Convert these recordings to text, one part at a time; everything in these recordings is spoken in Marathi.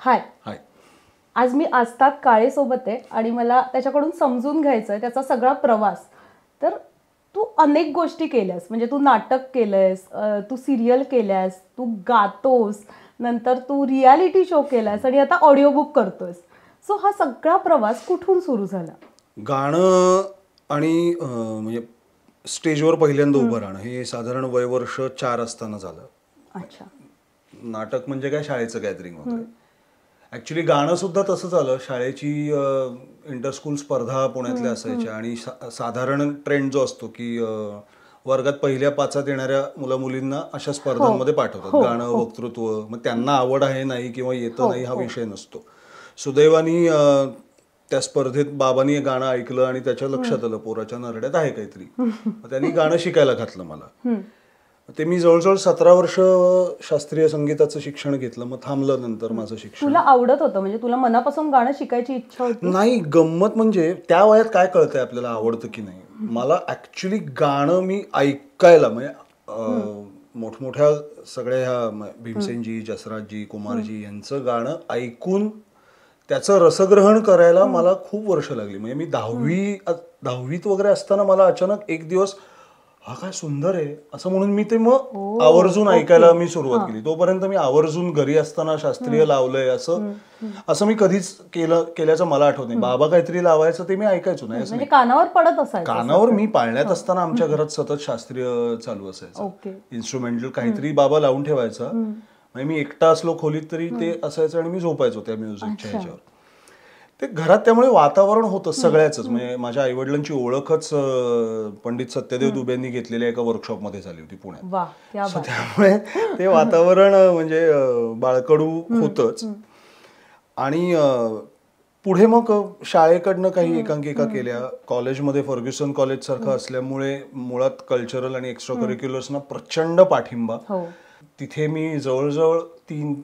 हाय. हाय. आज मी आस्ताद काळे सोबत आहे आणि मला त्याच्याकडून समजून घ्यायचं आहे त्याचा सगळा प्रवास. तर तू अनेक गोष्टी केल्यास, म्हणजे तू नाटक केलंयस, तू सिरियल केल्यास, तू गातोस, नंतर तू रियालिटी शो केलास आणि आता ऑडिओ बुक करतोयस. सो हा सगळा प्रवास कुठून सुरू झाला? गाणं आणि म्हणजे स्टेजवर पहिल्यांदा उभं राहणं हे साधारण वर्ष 4 असताना झालं. अच्छा. नाटक म्हणजे काय, शाळेचं गॅदरिंग वगैरे. ऍक्च्युली गाणं सुद्धा तसंच आलं. शाळेची इंटरस्कूल स्पर्धा पुण्यातल्या असायच्या आणि साधारण ट्रेंड जो असतो की वर्गात पहिल्या 5 येणाऱ्या मुला मुलींना अशा स्पर्धांमध्ये पाठवतात. गाणं, वक्तृत्व. मग त्यांना आवड आहे नाही किंवा येतं नाही हा विषय नसतो. सुदैवानी त्या स्पर्धेत बाबांनी गाणं ऐकलं आणि त्याच्या लक्षात आलं पोराच्या नरड्यात आहे काहीतरी. मग त्यांनी गाणं शिकायला घातलं मला. ते मी जवळजवळ 17 वर्ष शास्त्रीय संगीताचं शिक्षण घेतलं. मग थांबलं नंतर माझं शिक्षण. तुला आवडत होतं, म्हणजे तुला मनापासून गाणं शिकायची इच्छा होती? नाही, गंमत म्हणजे त्या वयात काय कळतंय आपल्याला आवडतं की नाही. मला ऍक्च्युली गाणं मी ऐकायला म्हणजे मोठमोठ्या सगळ्या ह्या भीमसेनजी, जसराजजी, कुमारजी यांचं गाणं ऐकून त्याचं रसग्रहण करायला मला खूप वर्ष लागली. म्हणजे मी दहावीत वगैरे असताना मला अचानक एक दिवस हा काय सुंदर आहे असं म्हणून मी ते मग आवर्जून ऐकायला मी सुरुवात केली. तोपर्यंत मी आवर्जून घरी असताना शास्त्रीय लावलंय असं मी कधीच केल्याचं मला आठवत नाही. बाबा काहीतरी लावायचं ते मी ऐकायचो नाही. म्हणजे कानावर पडत असायचं? कानावर मी पाळण्यात असताना आमच्या घरात सतत शास्त्रीय चालू असायचं. इन्स्ट्रुमेंटल काहीतरी बाबा लावून ठेवायचा. म्हणजे मी एकटा असलो खोलीत तरी ते असायचं आणि मी झोपायचो त्या म्युझिकच्या ह्याच्यावर. ते घरात त्यामुळे वातावरण होतं सगळ्याच. म्हणजे माझ्या आईवडिलांची ओळखच पंडित सत्यदेव दुबेंनी घेतलेल्या एका वर्कशॉपमध्ये झाली होती पुण्यात. त्यामुळे ते वातावरण म्हणजे बाळकडू होतच. आणि पुढे मग शाळेकडनं काही एकांकिका केल्या. कॉलेजमध्ये फर्ग्युसन कॉलेज सारखं असल्यामुळे मुळात कल्चरल आणि एक्स्ट्रा करिक्युलर्सना प्रचंड पाठिंबा. तिथे मी जवळजवळ 3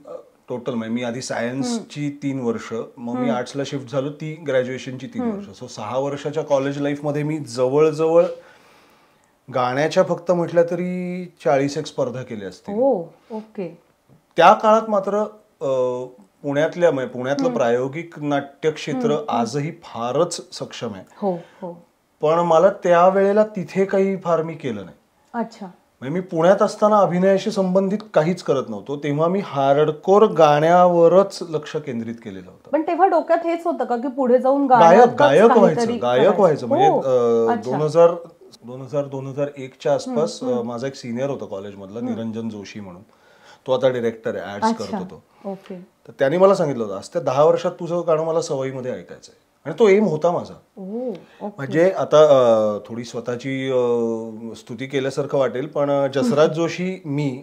टोटल, म्हणजे मी आधी सायन्सची 3 वर्ष, मग मी आर्ट्सला शिफ्ट झालो, ती ग्रॅज्युएशनची 3 वर्ष. सो 6 वर्षाच्या कॉलेज लाईफमध्ये मी जवळजवळ गाण्याच्या फक्त म्हटल्या तरी 40 एक स्पर्धा केल्या असतील. ओके. त्या काळात मात्र पुण्यातलं प्रायोगिक नाट्य क्षेत्र आजही फारच सक्षम आहे. पण मला त्यावेळेला तिथे काही फार मी केलं नाही. अच्छा. मी पुण्यात असताना अभिनयाशी संबंधित काहीच करत नव्हतो. तेव्हा मी हार्डकोर गाण्यावरच लक्ष केंद्रित केलेलं होतं. पण तेव्हा डोक्यात हेच होतं का की पुढे जाऊन गायक व्हायचं. म्हणजे 2001च्या आसपास माझा एक सिनियर होता कॉलेजमधला, निरंजन जोशी म्हणून. तो आता डिरेक्टर आहे, ऍड्स करत होतो. तर त्यांनी मला सांगितलं होतं, आज त्या 10 वर्षात तुझं गाणं मला सवयीमध्ये ऐकायचंय. आणि तो एम होता माझा. म्हणजे आता थोडी स्वतःची स्तुती केल्यासारखं वाटेल, पण जसराज जोशी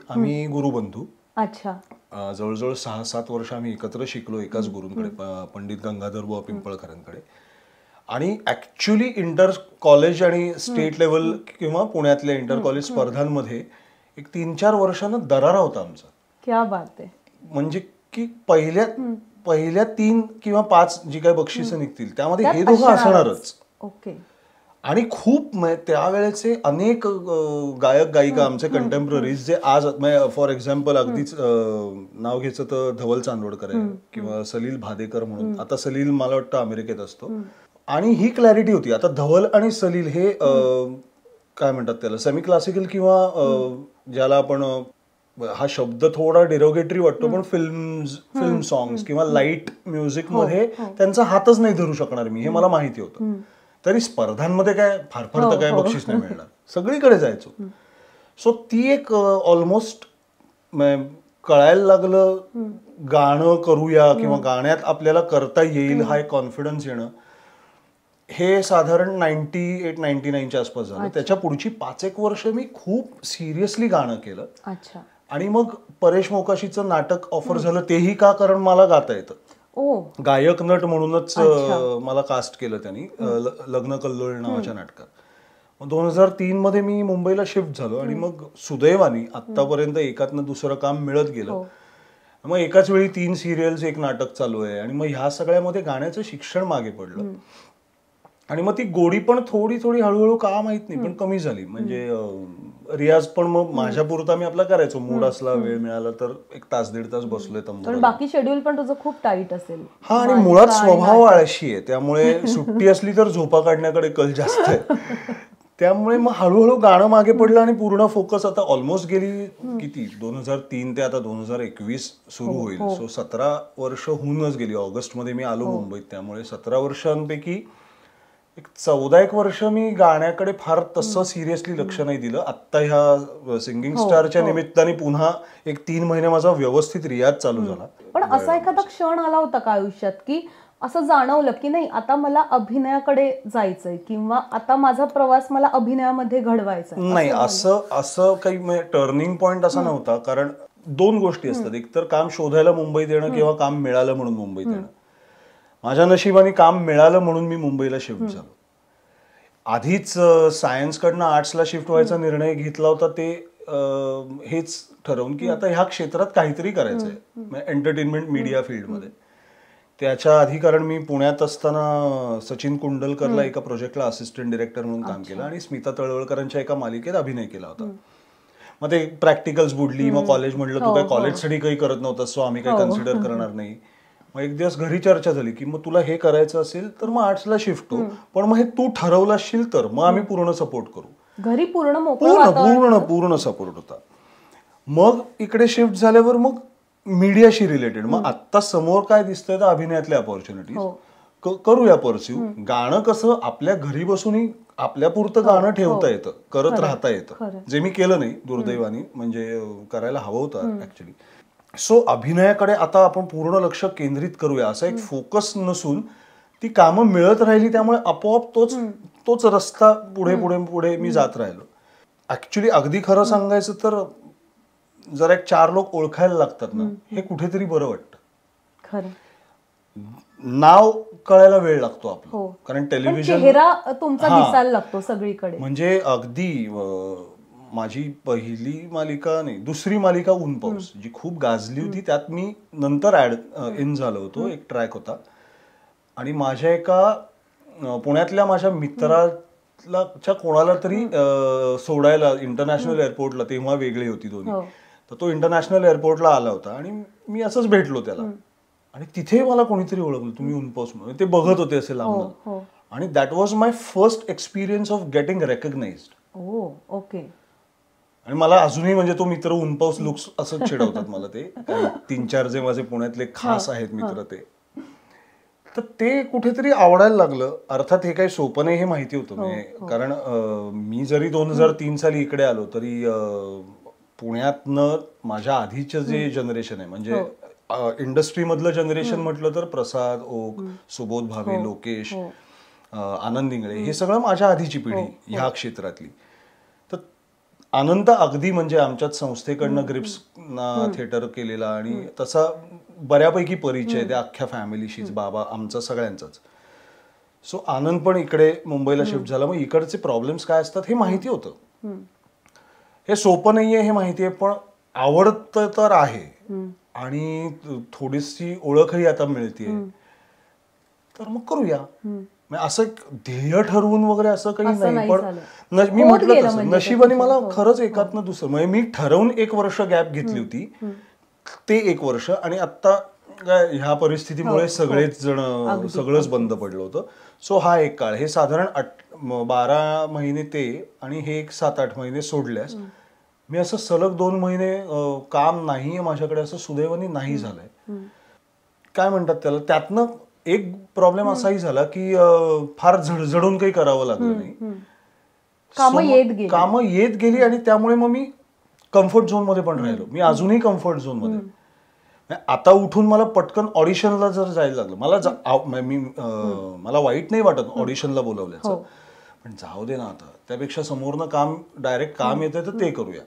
आम्ही गुरुबंधू. अच्छा. जवळजवळ 6-7 वर्ष आम्ही एकत्र शिकलो एकाच गुरूंकडे, पंडित गंगाधर बुवा पिंपळकरांकडे. आणि ऍक्च्युली इंटर कॉलेज आणि स्टेट लेवल किंवा पुण्यातल्या इंटर कॉलेज स्पर्धांमध्ये एक 3-4 वर्षानं दरारा होता आमचा. क्या बात आहे. म्हणजे की पहिल्या 3 किंवा 5 जी काही बक्षिसं निघतील त्यामध्ये हे दोघं असणारच. आणि खूप त्यावेळेचे अनेक गायक गायिका आमचे कंटेम्पररीज जे आज, फॉर एक्झाम्पल अगदीच नाव घ्यायचं तर धवल चांदवडकर आहे किंवा सलील भादेकर म्हणून. आता सलील मला वाटतं अमेरिकेत असतो. आणि ही क्लॅरिटी होती. आता धवल आणि सलील हे काय म्हणतात त्याला, सेमी क्लासिकल किंवा ज्याला आपण, हा शब्द थोडा डिरोगेटरी वाटतो, पण फिल्म सॉंग्स किंवा लाईट म्युझिक मध्ये त्यांचा हातच नाही धरू शकणार मी, हे मला माहिती होतं. तरी स्पर्धांमध्ये काय फार तर काय बक्षीस नाही मिळणार, सगळीकडे जायचो. सो ती एक ऑलमोस्ट कळायला लागलं, गाणं करूया किंवा गाण्यात आपल्याला करता येईल हा एक कॉन्फिडन्स येणं, हे साधारण 98-99च्या आसपास झालं. त्याच्या पुढची 5-1 वर्ष मी खूप सिरियसली गाणं केलं. आणि मग परेश मोकाशीचं नाटक ऑफर झालं. तेही का, कारण मला गाता येतं. गायक नट म्हणूनच मला कास्ट केलं त्यांनी लग्न कल्लोळ नावाच्या नाटकात. मग 2003 मध्ये मी मुंबईला शिफ्ट झालो. आणि मग सुदैवानी आतापर्यंत एकातनं दुसरं काम मिळत गेलं. मग एकाच वेळी 3 सिरियल्स, 1 नाटक चालू आहे. आणि मग ह्या सगळ्यामध्ये गाण्याचं शिक्षण मागे पडलं. आणि मग ती गोडी पण थोडी थोडी हळूहळू का माहित नाही पण कमी झाली. म्हणजे रियाज पण मग माझ्या पुरता मी आपला करायचो. मूड असला, वेळ मिळाला तर 1 तास 1.5 तास बसलोय तंबूला. बाकी शेड्यूल पण तुझं खूप टाईट असेल. हा, आणि मुळात स्वभाव आळशी आहे, त्यामुळे सुट्टी असली तर झोपा काढण्याकडे कल जास्त आहे. त्यामुळे मग हळूहळू गाणं मागे पडलं आणि पूर्ण फोकस आता ऑलमोस्ट गेली किती 2003 ते आता 2021 सुरू होईल. सो 17 वर्ष होऊनच गेली. ऑगस्टमध्ये मी आलो मुंबईत, त्यामुळे 17 वर्षांपैकी 14 वर्ष मी गाण्याकडे फार तसं सिरियसली लक्ष नाही दिलं. आत्ता ह्या सिंगिंग स्टारच्या निमित्ताने पुन्हा 3 महिने माझा व्यवस्थित रियाज चालू झाला. पण असा एखादा क्षण आला होता का आयुष्यात की असं जाणवलं की नाही आता मला अभिनयाकडे जायचंय किंवा आता माझा प्रवास मला अभिनयामध्ये घडवायचा? नाही, असं काही टर्निंग पॉइंट असा नव्हता. कारण 2 गोष्टी असतात. एक तर काम शोधायला मुंबईत येणं किंवा काम मिळालं म्हणून मुंबईत येणं. माझ्या नशिबाने काम मिळालं म्हणून मी मुंबईला शिफ्ट झालो. आधीच सायन्सकडनं आर्ट्सला शिफ्ट व्हायचा निर्णय घेतला होता ते हेच ठरवून की आता ह्या क्षेत्रात काहीतरी करायचंय, एंटरटेनमेंट मीडिया फील्डमध्ये. त्याच्या आधी कारण मी पुण्यात असताना सचिन कुंडलकरला एका प्रोजेक्टला असिस्टंट डिरेक्टर म्हणून काम केलं आणि स्मिता तळवळकरांच्या एका मालिकेत अभिनय केला होता. मग ते प्रॅक्टिकल्स बुडली. मग कॉलेज म्हटलं तू काही कॉलेजसाठी काही करत नव्हतं, सो आम्ही काही कन्सिडर करणार नाही. मग एक दिवस घरी चर्चा झाली की मग तुला हे करायचं असेल तर मग आर्ट्सला शिफ्ट हो, पण मग हे तू ठरवलं असशील तर मग आम्ही पूर्ण सपोर्ट करू. घरी पूर्ण पूर्ण सपोर्ट होता. मग इकडे शिफ्ट झाल्यावर मग मीडियाशी रिलेटेड मग आत्ता समोर काय दिसतंय तर अभिनयातल्या ऑपॉर्च्युनिटीज करूया परस्यू. गाणं कसं आपल्या घरी बसूनही आपल्या पुरतं गाणं ठेवता येतं, करत राहता येतं, जे मी केलं नाही दुर्दैवानी. म्हणजे करायला हवं होतं ऍक्च्युली. सो अभिनयाकडे आता आपण पूर्ण लक्ष केंद्रित करूया असा एक फोकस नसून ती कामं मिळत राहिली, त्यामुळे आपोआप तोच रस्ता पुढे मी जात राहिलो. ऍक्च्युली अगदी खरं सांगायचं तर जर 4 लोक ओळखायला लागतात ना, हे कुठेतरी बरं वाटतं. खरं, नाव कळायला वेळ लागतो आपलं, कारण टेलिव्हिजन चेहरा तुमचा दिसायला लागतो सगळीकडे. म्हणजे अगदी माझी पहिली मालिका नाही, दुसरी मालिका ऊन पाऊस जी खूप गाजली होती, त्यात मी नंतर ऍड इन झालो होतो. एक ट्रॅक होता आणि माझ्या एका पुण्यातल्या माझ्या मित्राच्या कोणाला तरी सोडायला इंटरनॅशनल एअरपोर्टला, तेव्हा वेगळी होती दोन्ही, तर तो इंटरनॅशनल एअरपोर्टला आला होता आणि मी असंच भेटलो त्याला आणि तिथे मला कोणीतरी ओळखलं, तुम्ही ऊन पाऊस म्हणून. ते बघत होते असे लांब आणि that was my first experience of getting recognised. Okay. आणि मला अजूनही म्हणजे तो मित्र ऊन पाऊस लुक्स असंच चिडवतात मला. ते 3-4 जे माझे पुण्यातले खास आहेत मित्र तर ते कुठेतरी आवडायला लागलं. अर्थात हे काही सोपं नाही हे माहिती होतं, कारण मी जरी 2003 साली इकडे आलो तरी पुण्यातनं माझ्या आधीचं जे जनरेशन आहे, म्हणजे इंडस्ट्रीमधलं जनरेशन म्हटलं तर प्रसाद ओक, सुबोध भावे, लोकेश, आनंद इंगळे, हे सगळं माझ्या आधीची पिढी ह्या क्षेत्रातली. तर आनंद अगदी म्हणजे आमच्याच संस्थेकडनं ग्रिप्स थिएटर केलेला आणि तसा बऱ्यापैकी परिचय त्या अख्ख्या फॅमिलीशीच, बाबा आमचा सगळ्यांचाच. सो आनंद पण इकडे मुंबईला शिफ्ट झाला. मग इकडचे प्रॉब्लेम्स काय असतात हे माहिती होतं. हे सोपं नाहीये हे माहिती आहे, पण आवडतं तर आहे आणि थोडीशी ओळखही आता मिळतीये, तर मग करूया. असं ध्येय ठरवून वगैरे असं काही नाही, पण मी म्हटलं तसं नशिबाने मला खरंच एकातनं दुसरं, म्हणजे मी ठरवून 1 वर्ष गॅप घेतली होती, ते 1 वर्ष, आणि आता ह्या परिस्थितीमुळे सगळेच जण सगळंच बंद पडलं होतं. सो हा एक काळ, हे साधारण 12 महिने ते आणि हे 7-8 महिने सोडल्यास मी असं सलग 2 महिने काम नाहीये माझ्याकडे असं सुदैवाने नाही झालंय. काय म्हणतात त्याला, त्यातनं एक प्रॉब्लेम असाही झाला की फार झडझडून काही करावं लागलं नाही, कामं येत गेली आणि त्यामुळे मग मी कम्फर्ट झोन मध्ये पण राहिलो. मी अजूनही कम्फर्ट झोन मध्ये. आता उठून मला पटकन ऑडिशनला जर जायला लागलं, मला वाईट नाही वाटत ऑडिशनला बोलवल्याचं, पण जाऊ दे ना, आता त्यापेक्षा समोरनं काम डायरेक्ट काम येतंय तर ते करूया.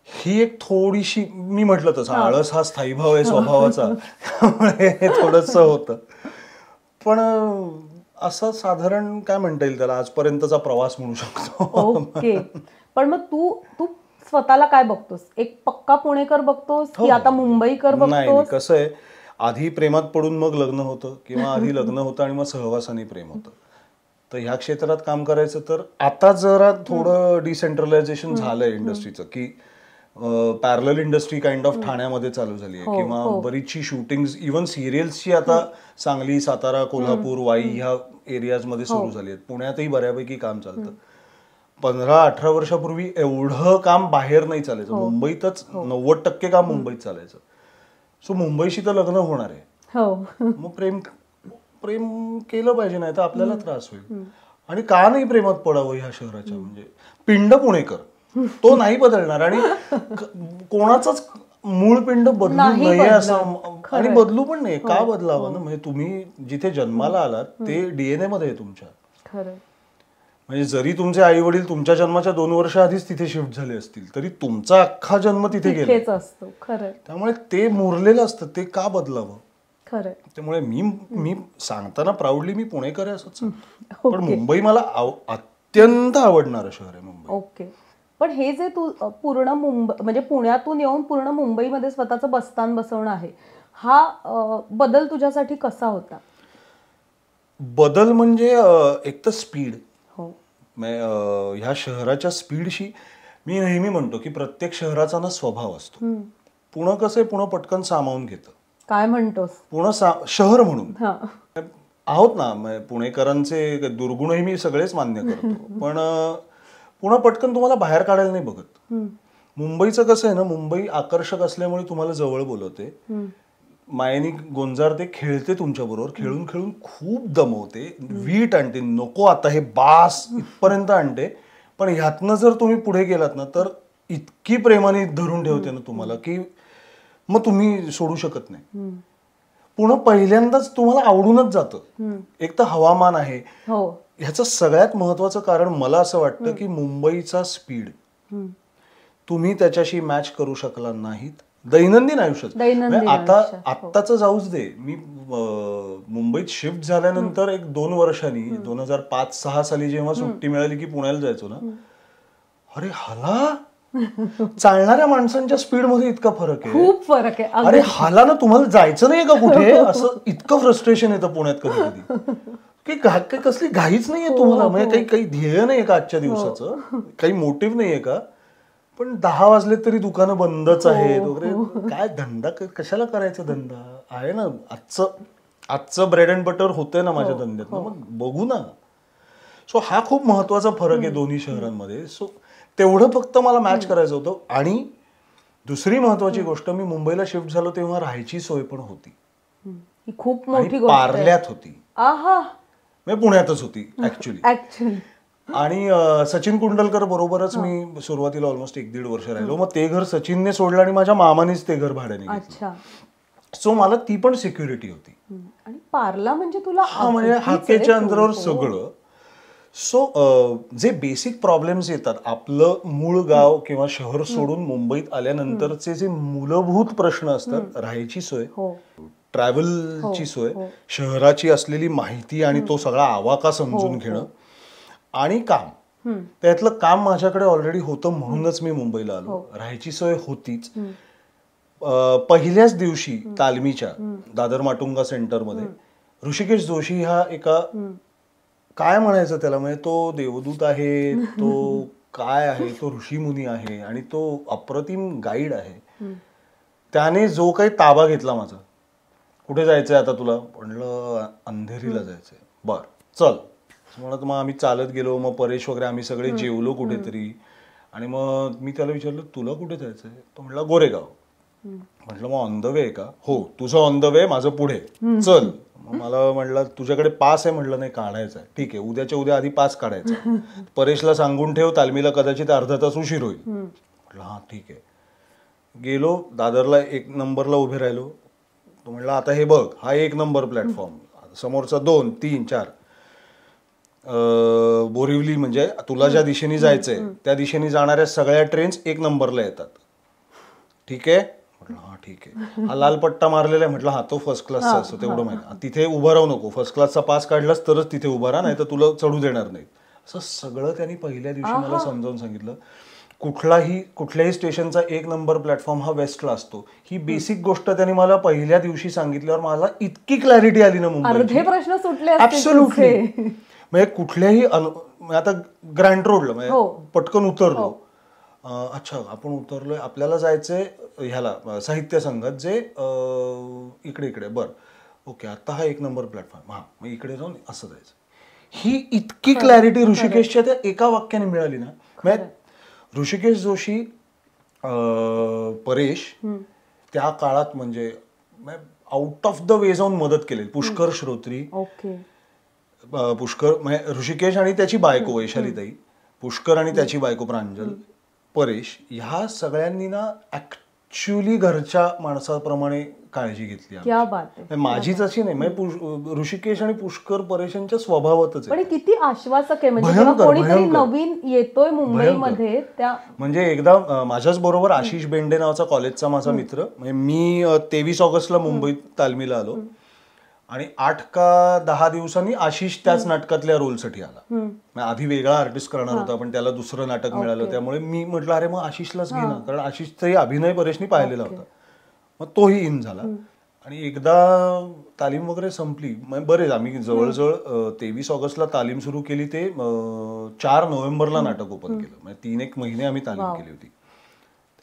ही एक थोडीशी, मी म्हटलं तसं आळस हा स्थायीभाव आहे स्वभावाचा, त्यामुळे हे थोडंस होतं. पण असं साधारण काय म्हणता येईल त्याला, आजपर्यंतचा प्रवास म्हणू शकतो. ओके. पण मग तू स्वतःला काय बघतोस, एक पक्का पुणेकर बघतोस की आता मुंबईकर बघतोस? नाही, कसं आहे, आधी प्रेमात पडून मग लग्न होतं, किंवा आधी लग्न होतं आणि मग सहवासाने प्रेम होतं. तर ह्या क्षेत्रात काम करायचं तर आता जरा थोडं डिसेंट्रलायझेशन झालंय इंडस्ट्रीचं, की पॅरलल इंडस्ट्री काइंड ऑफ ठाण्यामध्ये चालू झाली आहे, किंवा बरीचशी शूटिंग इव्हन सिरियल्सची आता सांगली, सातारा, कोल्हापूर, वाई ह्या एरियाज मध्ये सुरू झाली आहेत. पुण्यातही बऱ्यापैकी काम चालतं. 15-18 वर्षापूर्वी एवढं काम बाहेर नाही चालायचं, मुंबईतच 90% काम मुंबईत चालायचं. सो मुंबईशी तर लग्न होणार आहे, मग प्रेम केलं पाहिजे, नाही तर आपल्याला त्रास होईल. आणि का नाही प्रेमात पडावं ह्या शहराच्या, म्हणजे पिंड पुणेकर तो नाही बदलणार, आणि कोणाचाच मूळ पिंड बदलू नये असं, आणि बदलू पण नाही. का बदलावं ना, म्हणजे तुम्ही जिथे जन्माला आलात ते डीएनए मध्ये आहे तुमच्या. म्हणजे जरी तुमचे आई वडील तुमच्या जन्माच्या 2 वर्ष आधीच तिथे शिफ्ट झाले असतील, तरी तुमचा अख्खा जन्म तिथे गेला असतो. त्यामुळे ते मुरलेलं असतं, ते का बदलावं. त्यामुळे मी सांगताना प्राऊडली मी पुणेकर आहे असंच, पण मुंबई मला अत्यंत आवडणारं शहर आहे मुंबई. ओके. पण हे जे तू पूर्ण मुंबई म्हणजे पुण्यातून येऊन पूर्ण मुंबईमध्ये स्वतःचं बस्तान बसवणं आहे, हा बदल तुझ्यासाठी कसा होता? बदल म्हणजे एक तर स्पीड. ह्या शहराच्या स्पीडशी मी नेहमी म्हणतो की प्रत्येक शहराचा ना स्वभाव असतो. पुणे कसं आहे, पुणे पटकन सामावून घेतं. काय म्हणतोस? पुणे शहर म्हणून आहोत ना, पुणेकरांचे दुर्गुणही मी सगळेच मान्य करतो, पण पुणे पटकन तुम्हाला बाहेर काढायला नाही बघत. मुंबईचं कसं आहे ना, मुंबई आकर्षक असल्यामुळे तुम्हाला जवळ बोलवते, मायनी गोंजारते, खेळते तुमच्याबरोबर, खेळून खेळून खूप दमवते, वीट आणते, नको आता हे बास इथपर्यंत आणते. पण ह्यातनं जर तुम्ही पुढे गेलात ना, तर इतकी प्रेमाने धरून ठेवते ना तुम्हाला, की मग तुम्ही सोडू शकत नाही. पुन्हा पहिल्यांदाच तुम्हाला आवडूनच जातं. एक तर हवामान आहे, ह्याचं सगळ्यात महत्वाचं कारण मला असं वाटतं की मुंबईचा स्पीड तुम्ही त्याच्याशी मॅच करू शकला नाहीत दैनंदिन आयुष्यात. आत्ताच जाऊच दे, मी मुंबईत शिफ्ट झाल्यानंतर 1-2 वर्षांनी 2005-6 साली जेव्हा सुट्टी मिळाली की पुण्याला जायचो ना, अरे हाला चालणाऱ्या माणसांच्या स्पीड मध्ये इतका फरक आहे, खूप फरक आहे. अरे हाला ना तुम्हाला जायचं नाही का कुठे, असं इतकं फ्रस्ट्रेशन येतं पुण्यात कधी कधी, की कसली घाईच नाहीये तुम्हाला, म्हणजे काही ध्येय नाहीये का आजच्या दिवसाचं, काही मोटिव्ह नाहीये का, पण 10 वाजले तरी दुकानं बंदच आहेत वगैरे. काय धंदा कशाला करायचा, धंदा आहे ना, आजचं ब्रेड अँड बटर होतंय ना माझ्या धंद्यात, मग बघू ना. सो हा खूप महत्वाचा फरक आहे दोन्ही शहरांमध्ये. सो तेवढं फक्त मला मॅच करायचं होतं. आणि दुसरी महत्वाची गोष्ट, मी मुंबईला शिफ्ट झालो तेव्हा राहायची सोय पण होती, खूप मोठी गोष्ट, पार्ल्यात होती, म्हणजे पुण्यातच होती ऍक्च्युली. आणि सचिन कुंडलकर बरोबरच मी सुरुवातीला ऑलमोस्ट 1-1.5 वर्ष राहिलो. मग ते घर सचिनने सोडलं आणि माझ्या मामानेच ते घर भाड्याने घेतलं. सो मला ती पण सिक्युरिटी होती. आणि पार्ला म्हणजे तुला म्हणजे हाकेच्या अंतरावर सगळं. सो जे बेसिक प्रॉब्लेम्स येतात, आपलं मूळ गाव किंवा शहर सोडून मुंबईत आल्यानंतरचे जे मूलभूत प्रश्न असतात, राहायची सोय, ट्रॅव्हलची सोय, शहराची असलेली माहिती आणि तो सगळा आवाका समजून घेणं, आणि काम, त्यातलं काम माझ्याकडे ऑलरेडी होतं म्हणूनच मी मुंबईला आलो. राहायची सोय होतीच. पहिल्याच दिवशी तालमीच्या दादर माटुंगा सेंटरमध्ये ऋषिकेश जोशी हा एका, काय म्हणायचं त्याला, म्हणजे तो देवदूत आहे, तो काय आहे, तो ऋषीमुनी आहे आणि तो अप्रतिम गाईड आहे. त्याने जो काही ताबा घेतला माझा, कुठे जायचंय आता तुला, म्हणलं अंधेरीला जायचंय, बर चल म्हणत. मग आम्ही चालत गेलो, मग परेश वगैरे आम्ही सगळे जेवलो कुठेतरी, आणि मग मी त्याला विचारलं तुला कुठे जायचंय, तो म्हणला गोरेगाव. म्हटलं मग ऑन द वे आहे का, हो तुझं ऑन द वे, माझं पुढे, चल. मला म्हणलं तुझ्याकडे पास आहे, म्हटलं नाही काढायचा आहे, ठीक आहे उद्याच्या उद्या आधी पास काढायचा, परेशला सांगून ठेव, तालमीला कदाचित अर्धा तास उशीर होईल. म्हटलं हा ठीक आहे. गेलो दादरला, 1 नंबरला उभे राहिलो. तो म्हणला आता हे बघ, हा 1 नंबर प्लॅटफॉर्म, समोरचा 2, 3, 4, बोरिवली म्हणजे तुला ज्या दिशेने जायचंय त्या दिशेने जाणाऱ्या सगळ्या ट्रेन्स 1 नंबरला येतात, ठीक आहे. म्हटलं हा ठीक आहे. हा लाल पट्टा मारलेला आहे, म्हटलं हा तो फर्स्ट क्लासचा असतो, तेवढं माहिती, तिथे उभं राहू नको, फर्स्ट क्लासचा पास काढलास तरच तिथे उभा राहा, नाही तर तुला चढू देणार नाही. असं सगळं त्यांनी पहिल्या दिवशी मला समजावून सांगितलं. कुठल्याही स्टेशनचा 1 नंबर प्लॅटफॉर्म हा वेस्टला असतो, ही बेसिक गोष्ट त्यांनी मला पहिल्या दिवशी सांगितल्यावर मला इतकी क्लॅरिटी आली ना मुंबईची, अर्धे प्रश्न सुटले. ऍब्सोल्युटली. म्हणजे कुठल्याही आता ग्रँड रोडला म्हणजे पटकन उतरलो, अच्छा आपण उतरलोय, आपल्याला जायचंय ह्याला साहित्य संघात जे इकडे इकडे, बर ओके आता हा 1 नंबर प्लॅटफॉर्म, हा मग इकडे जाऊन असं जायचं. ही इतकी क्लॅरिटी ऋषिकेशच्या त्या एका वाक्याने मिळाली ना. म्हणजे ऋषिकेश जोशी, परेश त्या काळात म्हणजे आउट ऑफ द वे जाऊन मदत केली. पुष्कर श्रोत्री, पुष्कर म्हणजे ऋषिकेश आणि त्याची बायको वैशालीताई, पुष्कर आणि त्याची बायको प्रांजल, परेश, ह्या सगळ्यांनी ना ऍक्च्युअली घरच्या माणसाप्रमाणे काळजी घेतली. माझीच अशी नाही, म्हणजे ऋषिकेश आणि पुष्कर परेशांच्या स्वभावातच आहे. किती आश्वासक आहे म्हणजे कोणीतरी नवीन येतोय मुंबईमध्ये. म्हणजे एकदा माझ्याच बरोबर आशिष बेंडे नावाचा कॉलेजचा माझा मित्र, म्हणजे मी 23 ऑगस्टला मुंबईत तालमीला आलो आणि 8 का 10 दिवसांनी आशिष त्याच नाटकातल्या रोलसाठी आला. आधी वेगळा आर्टिस्ट करणार होता पण त्याला दुसरं नाटक मिळालं, त्यामुळे मी म्हटलं अरे मग आशिषलाच घे ना, कारण आशिषचाही अभिनय परेशनी पाहिलेला होता. मग तोही इन झाला आणि एकदा तालीम वगैरे संपली, बरेच आम्ही जवळजवळ 23 ऑगस्टला तालीम सुरू केली ते 4 नोव्हेंबरला नाटक ओपन केलं. म्हणजे 3-1 महिने आम्ही तालीम केली होती.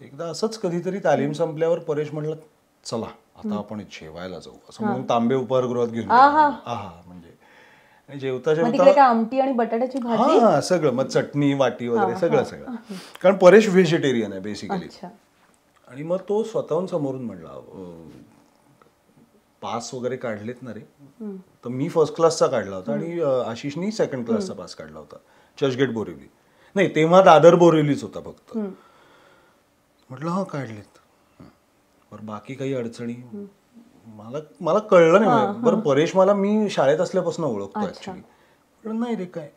एकदा असंच कधीतरी तालीम संपल्यावर परेश म्हटलं चला आता आपण जेवायला जाऊ, असं म्हणून तांबे उपहारगृहात घेऊन म्हणजे जेवता जेवता आमटी आणि बटाट्याची भाजी, हा सगळं, मग चटणी वाटी वगैरे सगळं, कारण परेश व्हेजिटेरियन आहे बेसिकली. आणि मग तो स्वतःहून समोरून म्हणला पास वगैरे काढलेत ना रे, तर मी फर्स्ट क्लासचा काढला होता आणि आशिषनी 2nd क्लासचा पास काढला होता, चर्चगेट बोरिवली, नाही तेव्हा दादर बोरिवलीच होता फक्त. म्हटलं हा काढलेत, बरं बाकी काही अडचणी, मला कळलं नाही. बरं परेश मला मी शाळेत असल्यापासून ओळखतो ऍक्च्युली. म्हटलं नाही रे काय,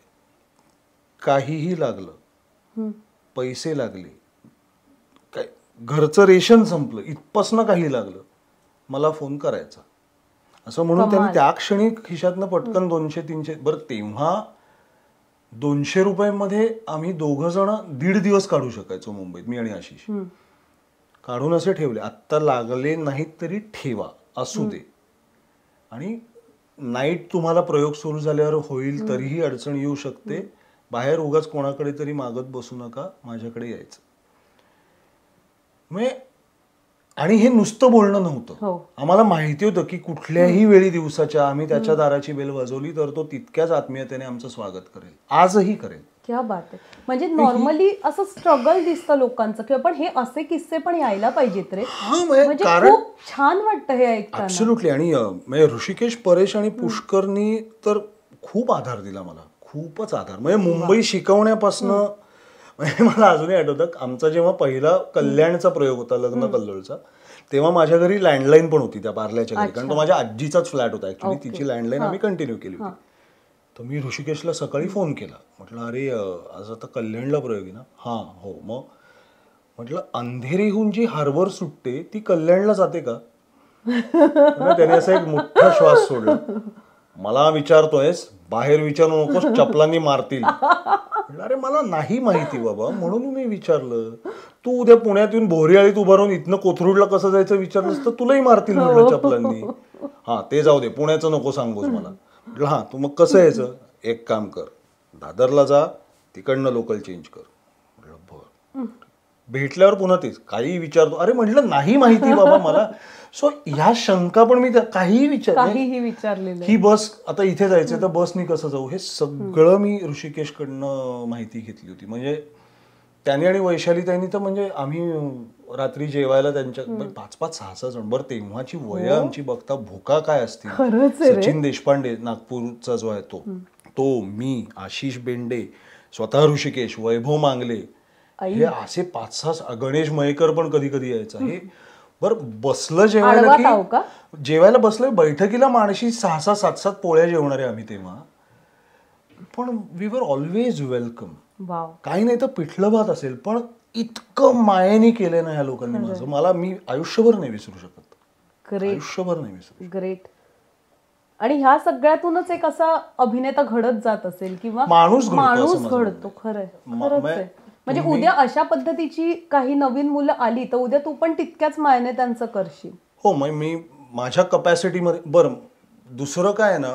काहीही लागलं, पैसे लागले, काय घरचं रेशन संपलं, इथपासनं काही लागलं मला फोन करायचा, असं म्हणून त्यांनी त्या क्षणी खिशातनं पटकन 200-300, बरं तेव्हा 200 रुपयांमध्ये आम्ही 2 जण 1.5 दिवस काढू शकायचो मुंबईत, मी आणि आशिष. काढून असे ठेवले, आत्ता लागले नाहीत तरी ठेवा, असू दे, आणि नाईट तुम्हाला प्रयोग सुरू झाल्यावर होईल तरीही अडचण येऊ शकते, बाहेर उगाच कोणाकडे तरी मागत बसू नका, माझ्याकडे यायचं. म्हणजे आणि हे नुसतं बोलणं नव्हतं, आम्हाला माहिती होतं की कुठल्याही वेळी दिवसाच्या आम्ही त्याच्या दाराची बेल वाजवली तर तो तितक्याच आत्मीयतेने आमचं स्वागत करेल, आजही करेल. क्या बात आहे. म्हणजे नॉर्मली असं स्ट्रगल दिसतं लोकांचं, किंवा पण हे असे किस्से पण यायला पाहिजेत रे, म्हणजे खूप छान वाटतं हे ऐकताना. ऍब्सोल्युटली. आणि म्हणजे ऋषिकेश, परेश आणि पुष्करनी तर खूप आधार दिला मला, खूपच आधार. म्हणजे मुंबई शिकवण्यापासून, म्हणजे मला अजूनही आठवतं आमचा जेव्हा पहिला कल्याणचा प्रयोग होता लग्न कल्लोळचा, तेव्हा माझ्या घरी लँडलाईन पण होती त्या पार्ल्याच्या घरी, कारण तो माझ्या आजीचाच फ्लॅट होता ऍक्च्युली, तिची लँडलाईन आम्ही कंटिन्यू केली होती. तर मी ऋषिकेशला सकाळी फोन केला, म्हटलं अरे आज आता कल्याणला प्रयोग आहे ना. हां हो. मग म्हटलं अंधेरीहून जी हार्बर सुटते ती कल्याणला जाते का? त्याने असा एक मोठा श्वास सोडला. मला विचारतोयस, बाहेर विचारू नकोस, चपलांनी मारतील. अरे मला नाही माहिती बाबा, म्हणून मी विचारलं. तू उद्या पुण्यात येऊन भोरीआळीत उभा राहून इथनं कोथरूडला कसं जायचं विचारलंस तर तुलाही मारतील म्हटलं चपलांनी. हा ते जाऊ दे, पुण्याचं नको सांगूस मला. म्हटलं हा तू मग कसं यायचं, एक काम कर, दादरला जा, तिकडनं लोकल चेंज कर. म्हटलं बरं. भेटल्यावर पुन्हा तेच काही विचारतो, अरे म्हटलं नाही माहिती बाबा मला. सो ह्या शंका पण मी काहीही विचारलेलं, ही बस आता इथे जायचं तर बसनी कसं जाऊ, हे सगळं मी ऋषिकेशकडनं माहिती घेतली होती. म्हणजे त्याने आणि वैशाली त्यांनी तर म्हणजे आम्ही रात्री जेवायला त्यांच्या 5-5, 6-6 जण. बरं तेव्हाची वय आमची बघता भोका काय असतील. सचिन देशपांडे नागपूरचा जो आहे तो, मी, आशिष बेंडे, स्वतः ऋषिकेश, वैभव मांगले, हे असे 5-6, गणेश मयेकर पण कधी कधी यायचा. हे बरं बसलं जेवायला की जेवायला बसलं, बैठकीला माणशी 6-6, 7-7 पोळ्या जेवणारे आम्ही तेव्हा, पण वी वर ऑलवेज वेलकम. काही नाही तर पिठलं भात असेल, पण इतकं मायेने केलंय ना ह्या लोकांनी माझं, मला मी आयुष्यभर नाही विसरू शकत, आयुष्यभर नाही विसरू. ग्रेट. आणि ह्या सगळ्यातूनच एक असा अभिनेता घडत जात असेल, किंवा माणूस घडतो. खरंय. म्हणजे उद्या अशा पद्धतीची काही नवीन मुलं आली तर उद्या तू पण तितक्याच मायने त्यांचं करशील. हो, मी माझ्या कपॅसिटीमध्ये. बरं दुसरं काय आहे ना,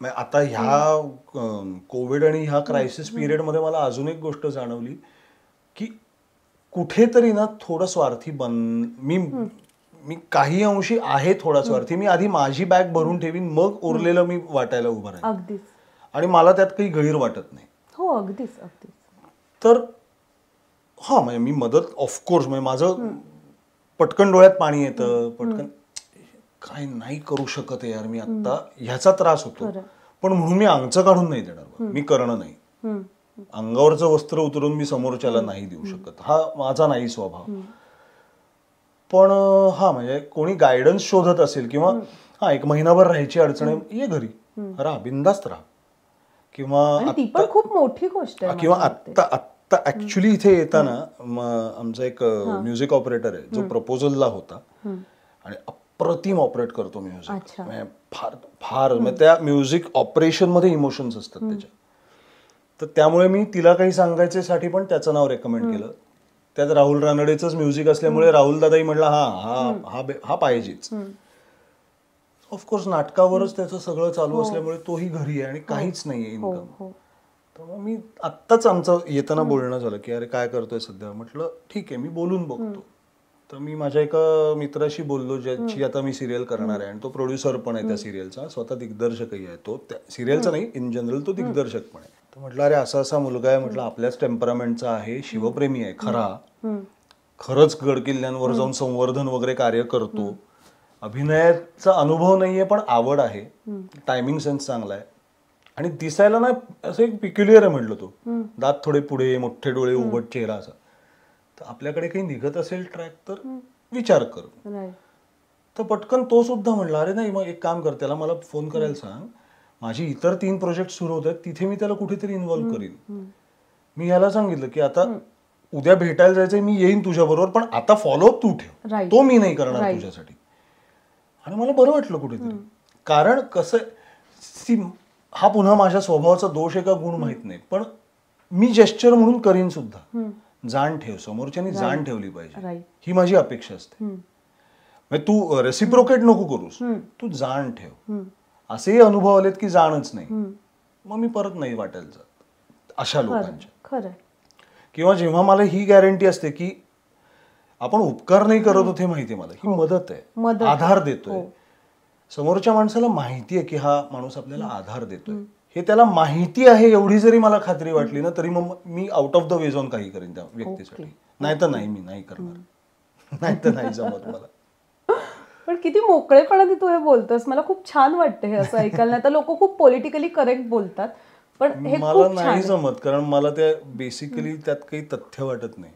आता ह्या कोविड आणि ह्या क्रायसिस पिरियड मध्ये मला अजून एक गोष्ट जाणवली की कुठेतरी ना थोडं स्वार्थी मी काही अंशी आहे थोडा स्वार्थी. मी आधी माझी बॅग भरून ठेवीन, मग उरलेलं मी वाटायला उभं राहीन. अगदीच. आणि मला त्यात काही गैर वाटत नाही. हो, अगदीच अगदीच. तर हा म्हणजे मी मदत ऑफकोर्स, म्हणजे माझं पटकन डोळ्यात पाणी येतं, पटकन काय नाही करू शकत यार मी आता, ह्याचा त्रास होतो. पण म्हणून मी अंगचं काढून नाही देणार, मी करणं नाही. अंगावरचं वस्त्र उतरून मी समोरच्याला नाही देऊ शकत, हा माझा नाही स्वभाव. पण हा म्हणजे कोणी गायडन्स शोधत असेल किंवा हा एक महिनाभर राहायची अडचण आहे, ये घरी राहा, बिंदास्त राहा. किंवा ती पण खूप मोठी गोष्ट आहे. किंवा आत्ता ऍक्च्युली इथे येताना आमचा एक म्युझिक ऑपरेटर आहे जो प्रपोजलला होता आणि अप्रतिम ऑपरेट करतो म्युझिक. फार फार त्या म्युझिक ऑपरेशन मध्ये इमोशन्स असतात त्याच्या. तर त्यामुळे मी तिला काही सांगायच्यासाठी पण त्याचं नाव रेकमेंड केलं. त्यात राहुल रानडेचंच म्युझिक असल्यामुळे राहुल दादाही म्हटला हा पाहिजेच. ऑफकोर्स नाटकावरच त्याचं सगळं चालू असल्यामुळे तोही घरी आहे आणि काहीच नाहीये इन्कम. तर मी आत्ताच आमचं येताना बोलणं झालं की अरे काय करतोय सध्या. म्हटलं ठीक आहे मी बोलून बघतो. तर मी माझ्या एका मित्राशी बोललो ज्याची आता मी सिरियल करणार आहे आणि तो प्रोड्युसर पण आहे त्या सिरियलचा, स्वतः दिग्दर्शकही आहे तो. त्या सिरियलचा नाही, इन जनरल तो दिग्दर्शक पण आहे. तर म्हटलं अरे असा असा मुलगा आहे, म्हटलं आपल्याच टेम्परामेंटचा आहे, शिवप्रेमी आहे खरा, खरंच गडकिल्ल्यांवर जाऊन संवर्धन वगैरे कार्य करतो, अभिनयाचा अनुभव नाहीये पण आवड आहे, टायमिंग सेन्स चांगला आहे आणि दिसायला ना असं एक पिक्युलियर आहे. म्हटलं तो दात थोडे पुढे, मोठे डोळे, उभट चेहरा असा. तर आपल्याकडे काही निघत असेल ट्रॅक तर विचार कर. तर पटकन तो सुद्धा म्हणला अरे नाही मग एक काम कर, त्याला मला फोन करायला सांग, माझी इतर 3 प्रोजेक्ट सुरू होत आहेत, तिथे मी त्याला कुठेतरी इन्व्हॉल्व्ह करीन. मी याला सांगितलं की आता उद्या भेटायला जायचंय, मी येईन तुझ्या बरोबर, पण आता फॉलोअप तू ठेव, तो मी नाही करणार तुझ्यासाठी. आणि मला बरं वाटलं कुठेतरी. कारण कसं हा पुन्हा माझ्या स्वभावाचा दोष आहे का गुण माहित नाही, पण मी जेस्चर म्हणून करीन सुद्धा. जाण ठेव, समोरच्यानी जाण ठेवली पाहिजे, ही माझी अपेक्षा असते. तू रेसिप्रोकेट नको करूस, तू जाण ठेव. असेही अनुभव आलेत की जाणच नाही, मग मी परत नाही वाटायला जात अशा लोकांच्या. किंवा जेव्हा मला ही गॅरंटी असते की आपण उपकार नाही करत होते, माहितीये मला ही मदत आहे, आधार देतोय. समोरच्या माणसाला माहिती आहे की हा माणूस आपल्याला आधार देतोय, हे त्याला माहिती आहे एवढी जरी मला खात्री वाटली ना, तरी मग me out of the way जाऊन काही करेन त्या व्यक्तीसाठी. नाहीतर नाही, मी नाही करणार, नाहीतर नाही जमत मला. पण किती मोकळेपणाने तू हे बोलतोस, मला खूप छान वाटतं हे असं ऐकायला. आता लोक खूप पॉलिटिकली करेक्ट बोलतात, पण हे मला नाही जमत, कारण मला त्या बेसिकली त्यात काही तथ्य वाटत नाही.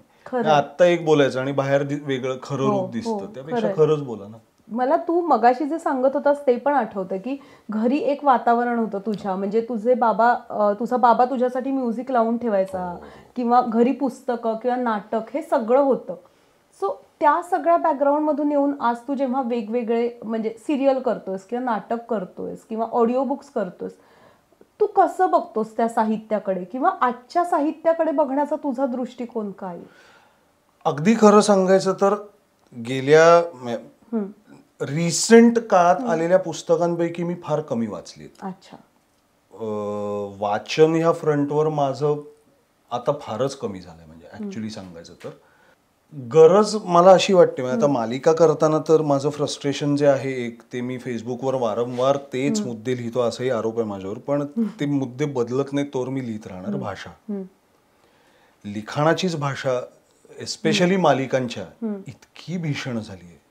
आता एक बोलायचं आणि बाहेर वेगळं खरं रूप दिसतं, त्यापेक्षा खरंच बोला ना. मला तू मगाशी जे सांगत होतास ते पण आठवतं की घरी एक वातावरण होतं तुझ्या, म्हणजे तुझा बाबा तुझ्यासाठी म्युझिक लावून ठेवायचा, किंवा घरी पुस्तकं किंवा नाटक हे सगळं होतं. सो त्या सगळ्या बॅकग्राऊंड मधून येऊन आज तू जेव्हा वेगवेगळे म्हणजे सिरियल करतोयस किंवा नाटक करतोयस किंवा ऑडिओ बुक्स करतोयस, तू कसं बघतोस त्या साहित्याकडे, किंवा आजच्या साहित्याकडे बघण्याचा तुझा दृष्टिकोन काय? अगदी खरं सांगायचं तर गेल्या रिसेंट काळात आलेल्या पुस्तकांपैकी मी फार कमी वाचली. अच्छा. वाचन ह्या फ्रंटवर माझं आता फारच कमी झालंय. म्हणजे ऍक्च्युली सांगायचं तर गरज मला अशी वाटते, आता मालिका करताना तर माझं फ्रस्ट्रेशन जे आहे एक, ते मी फेसबुकवर वारंवार तेच मुद्दे लिहितो, असाही आरोप आहे माझ्यावर, पण ते मुद्दे बदलत नाही तोवर मी लिहित राहणार. भाषा, लिखाणाचीच भाषा एस्पेशली मालिकांच्या इतकी भीषण झाली आहे.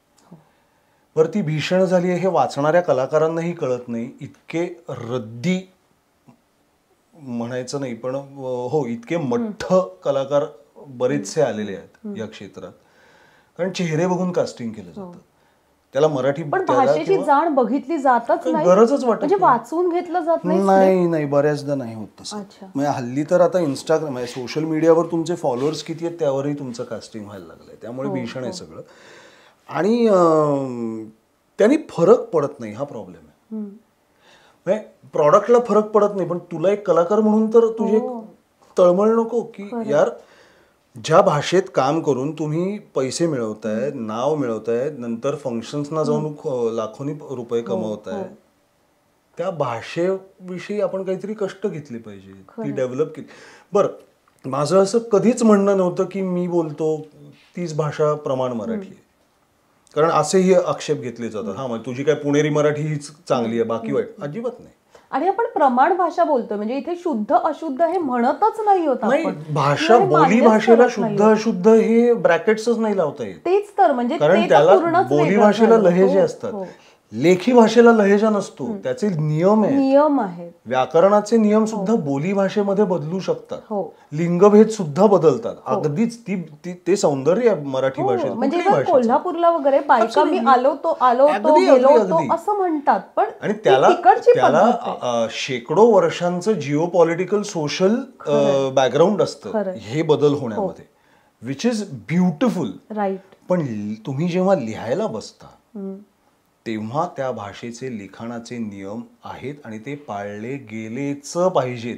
बरं ती भीषण झाली आहे हे वाचणाऱ्या कलाकारांनाही कळत नाही. इतके रद्दी म्हणायचं नाही पण हो, इतके मठ्ठ कलाकार बरेचसे आलेले आहेत या क्षेत्रात, कारण चेहरे बघून कास्टिंग केलं जातं. त्याला मराठी पण भाषेची जाण बघितली जातच नाही, गरजच वाटत म्हणजे वाचून घेतलं जात नाही, बऱ्याचदा नाही होत तसं. म्हणजे हल्ली तर आता इंस्टाग्राम म्हणजे सोशल मीडियावर तुमचे फॉलोअर्स किती आहेत त्यावरही तुमचं कास्टिंग व्हायला लागलंय, त्यामुळे भीषण आहे सगळं. आणि त्यांनी फरक पडत नाही, हा प्रॉब्लेम आहे. प्रॉडक्टला फरक पडत नाही, पण तुला एक कलाकार म्हणून तर तुझी तळमळ नको की यार ज्या भाषेत काम करून तुम्ही पैसे मिळवताय, नाव मिळवताय, नंतर फंक्शन्सना जाऊन लाखोनी रुपये कमवताय, त्या भाषेविषयी आपण काहीतरी कष्ट घेतले पाहिजे, ती डेव्हलप केली. बरं, माझं असं कधीच म्हणणं नव्हतं की मी बोलतो तीच भाषा प्रमाण मराठी आहे, कारण असेही आक्षेप घेतले जातात, हा म्हणजे तुझी काय पुणेरी मराठी हीच चांगली आहे बाकी वाईट, अजिबात नाही. आणि आपण प्रमाण भाषा बोलतोय म्हणजे इथे शुद्ध अशुद्ध हे म्हणतच नाही होत नाही, आपण. भाषा बोली भाषेला शुद्ध अशुद्ध हे ब्रॅकेट्सच नाही लावता येत. तेच तर म्हणजे कारण त्याला बोली भाषेला लहेजे असतात, लेखी भाषेला लहेजा नसतो, त्याचे नियम आहेत. व्याकरणाचे नियम सुद्धा बोली भाषेमध्ये बदलू शकतात, लिंगभेद सुद्धा बदलतात. अगदीच ते सौंदर्य आहे मराठी भाषेत. म्हणजे कोल्हापूरला वगैरे बायका मी आलो तो गेलो तो असं म्हणतात, पण आणि त्याला शेकडो वर्षांचं जिओ पॉलिटिकल सोशल बॅकग्राऊंड असतं हे बदल होण्यामध्ये, विच इज ब्युटिफुल. राईट. पण तुम्ही जेव्हा लिहायला बसता तेव्हा त्या भाषेचे लिखाणाचे नियम आहेत आणि ते पाळले गेलेच पाहिजेत.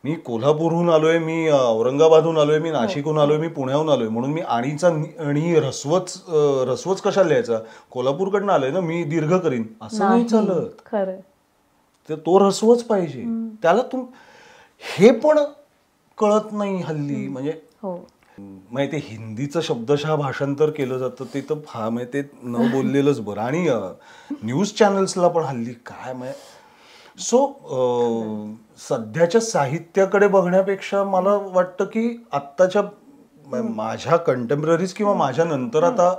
मी कोल्हापूरहून आलोय, मी औरंगाबादहून आलोय, मी नाशिकहून आलोय, मी पुण्याहून आलोय म्हणून मी आणीचा आणि रस्वच कशाला लिहायचा, कोल्हापूरकडनं आलोय ना मी दीर्घ करीन असं नाही चालत. तर तो रस्वच पाहिजे. त्याला हे पण कळत नाही हल्ली. म्हणजे ते हिंदीचं शब्दशः भाषांतर केलं जातं ते तर ते न बोललेलंच बरं. आणि न्यूज चॅनल्सला पण हल्ली काय सो सध्याच्या साहित्याकडे बघण्यापेक्षा मला वाटतं की आत्ताच्या माझ्या कंटेम्पररीज किंवा माझ्या नंतर आता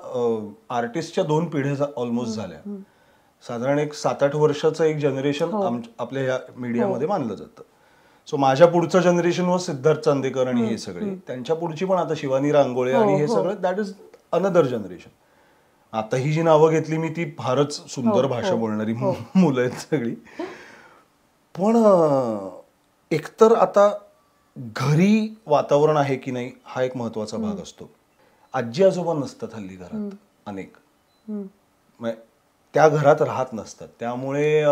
आर्टिस्टच्या 2 पिढ्या ऑलमोस्ट झाल्या. साधारण एक 7-8 वर्षाचं एक जनरेशन आपल्या ह्या मीडियामध्ये मानलं जातं. सो माझ्या पुढचं जनरेशन व सिद्धार्थ चांदेकर आणि हे सगळे, त्यांच्या पुढची पण आता शिवानी रांगोळे आणि हे सगळं, दॅट इज अनदर जनरेशन. आता ही जी नावं घेतली मी ती फारच सुंदर भाषा बोलणारी मुलं आहेत सगळी. पण एकतर आता घरी वातावरण आहे की नाही हा एक महत्वाचा भाग असतो. आजी आजोबा नसतात हल्ली घरात, अनेक त्या घरात राहत नसतात, त्यामुळे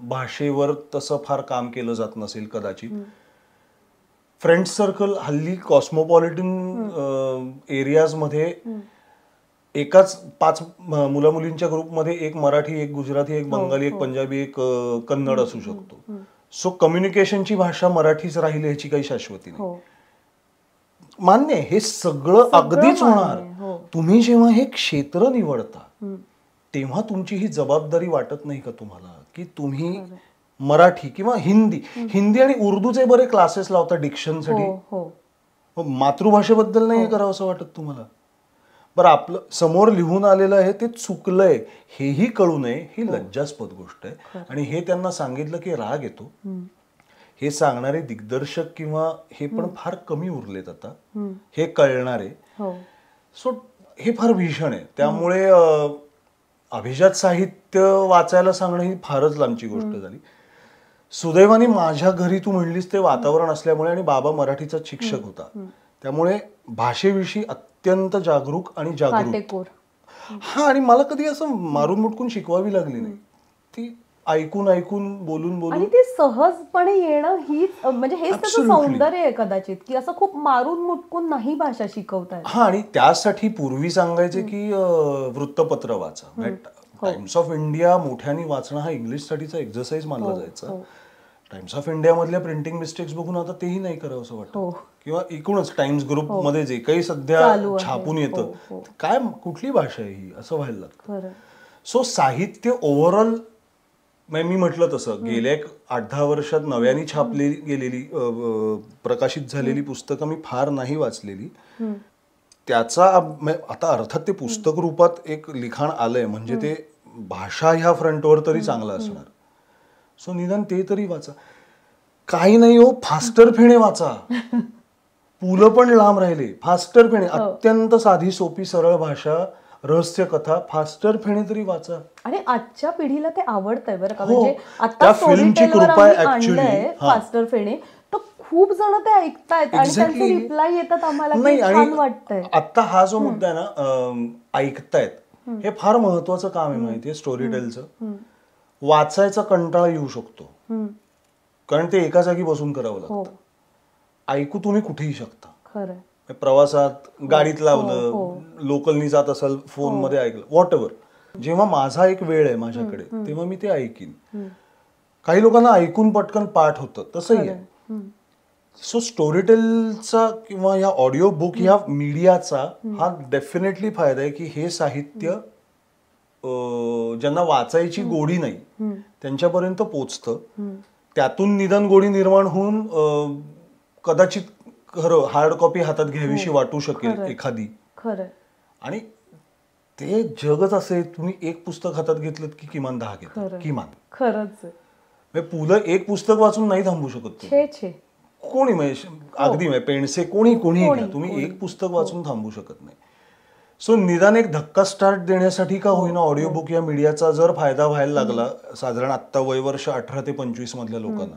भाषेवर तसं फार काम केलं जात नसेल कदाचित. फ्रेंड सर्कल हल्ली कॉस्मोपॉलिटन एरियाजमध्ये एकाच 5 मुला मुलींच्या ग्रुपमध्ये एक मराठी, एक गुजराती, एक बंगाली, एक पंजाबी, एक कन्नड असू शकतो. सो कम्युनिकेशनची भाषा मराठीच राहील ह्याची काही शाश्वती नाही. मान्य हे सगळं अगदीच होणार. तुम्ही जेव्हा हे क्षेत्र निवडता तेव्हा तुमची ही जबाबदारी वाटत नाही का तुम्हाला की तुम्ही मराठी किंवा हिंदी आणि उर्दूचे बरे क्लासेस लावता डिक्शनसाठी, मातृभाषेबद्दल नाही करावं असं वाटत तुम्हाला? बरं, आपलं समोर लिहून आलेलं आहे ते चुकलंय हेही कळू नये ही लज्जास्पद गोष्ट आहे. आणि हे त्यांना सांगितलं की राग येतो. हे सांगणारे दिग्दर्शक किंवा हे पण फार कमी उरलेत आता, हे कळणारे. सो हे फार भीषण आहे. त्यामुळे अभिजात साहित्य वाचायला सांगणं ही फारच लांबची गोष्ट झाली. सुदैवाने माझ्या घरी तू म्हणलीस ते वातावरण असल्यामुळे आणि बाबा मराठीचा शिक्षक होता त्यामुळे भाषेविषयी अत्यंत जागरूक आणि जागरूक. हा, आणि मला कधी असं मारून मुटकून शिकवावी लागली नाही. ती ऐकून ऐकून बोलून बोलून आणि ते सहजपणे येणं हीच म्हणजे हेच त्याचं सौंदर्य आहे कदाचित, की असं खूप मारून मुटकून नाही भाषा शिकवताय. हा, आणि त्यासाठी पूर्वी सांगायचे की वृत्तपत्र वाचा. टाइम्स ऑफ इंडिया मोठ्याने वाचणं हा इंग्लिश साठीचा एक्झरसाइज मानला जायचा. टाइम्स ऑफ इंडिया मधल्या प्रिंटिंग मिस्टेक्स बघून आता तेही नाही करावं असं वाटतं. किंवा एकूणच टाइम्स ग्रुप मध्ये जे काही सध्या छापून येतं, काय कुठली भाषा आहे ही असं व्हायला लागतं. सो साहित्य ओव्हरऑल मी म्हटलं तसं गेल्या 8-10 वर्षात नव्याने छापली गेलेली प्रकाशित झालेली पुस्तकं मी फार नाही वाचलेली. त्याचा आता अर्थात ते पुस्तक रूपात एक लिखाण आलंय म्हणजे ते भाषा ह्या फ्रंटवर तरी चांगलं असणार. सो निदान ते तरी वाचा. काही नाही हो, फास्टर फेणे वाचा. पुलं पण लांब राहिले. फास्टर फेणे, अत्यंत साधी सोपी सरळ भाषा, रहस्य कथा, फास्टर फेणे तरी वाचा. आणि आजच्या पिढीला ते आवडतंय बरं का. म्हणजे आता फिल्मची कृपा ऍक्च्युअली फास्टर फेणे तर खूप जण ते ऐकतायत आणि त्यांचे रिप्लाय येतात आम्हाला, छान वाटतंय. आता हा जो मुद्दा आहे ना, ऐकतायत, हे फार महत्वाचं काम आहे माहितीये स्टोरी टेलचं. वाचायचा कंटाळा येऊ शकतो कारण ते एका जागी बसून करावं लागतं. ऐकू तुम्ही कुठेही शकता. खरं, प्रवासात, गाडीत लावलं, लोकलनी जात असाल, फोन मध्ये ऐकलं, व्हॉट एव्हर. जेव्हा माझा एक वेळ आहे माझ्याकडे तेव्हा मी ते ऐकीन. काही लोकांना ऐकून पटकन पाठ होतं, तसंही आहे. सो स्टोरीटेलचा किंवा या ऑडिओ बुक या मीडियाचा हा डेफिनेटली फायदा आहे की हे साहित्य ज्यांना वाचायची गोडी नाही त्यांच्यापर्यंत पोचतं. त्यातून निदान गोडी निर्माण होऊन कदाचित खरं हार्ड कॉपी हातात घ्यावीशी वाटू शकेल एखादी. आणि ते जगच असे, तुम्ही एक पुस्तक हातात घेतलं की किमान 10 घेतलं किमान. खरंच पुलं एक पुस्तक वाचून नाही थांबू शकत कोणी. म्हणजे अगदी पेंडसे कोणी घ्या, तुम्ही एक पुस्तक वाचून थांबू शकत नाही. सो निदान एक धक्का स्टार्ट देण्यासाठी का होईना ऑडिओ बुक या मीडियाचा जर फायदा व्हायला लागला साधारण आत्ता वयवर्ष 18 ते 25 मधल्या लोकांना,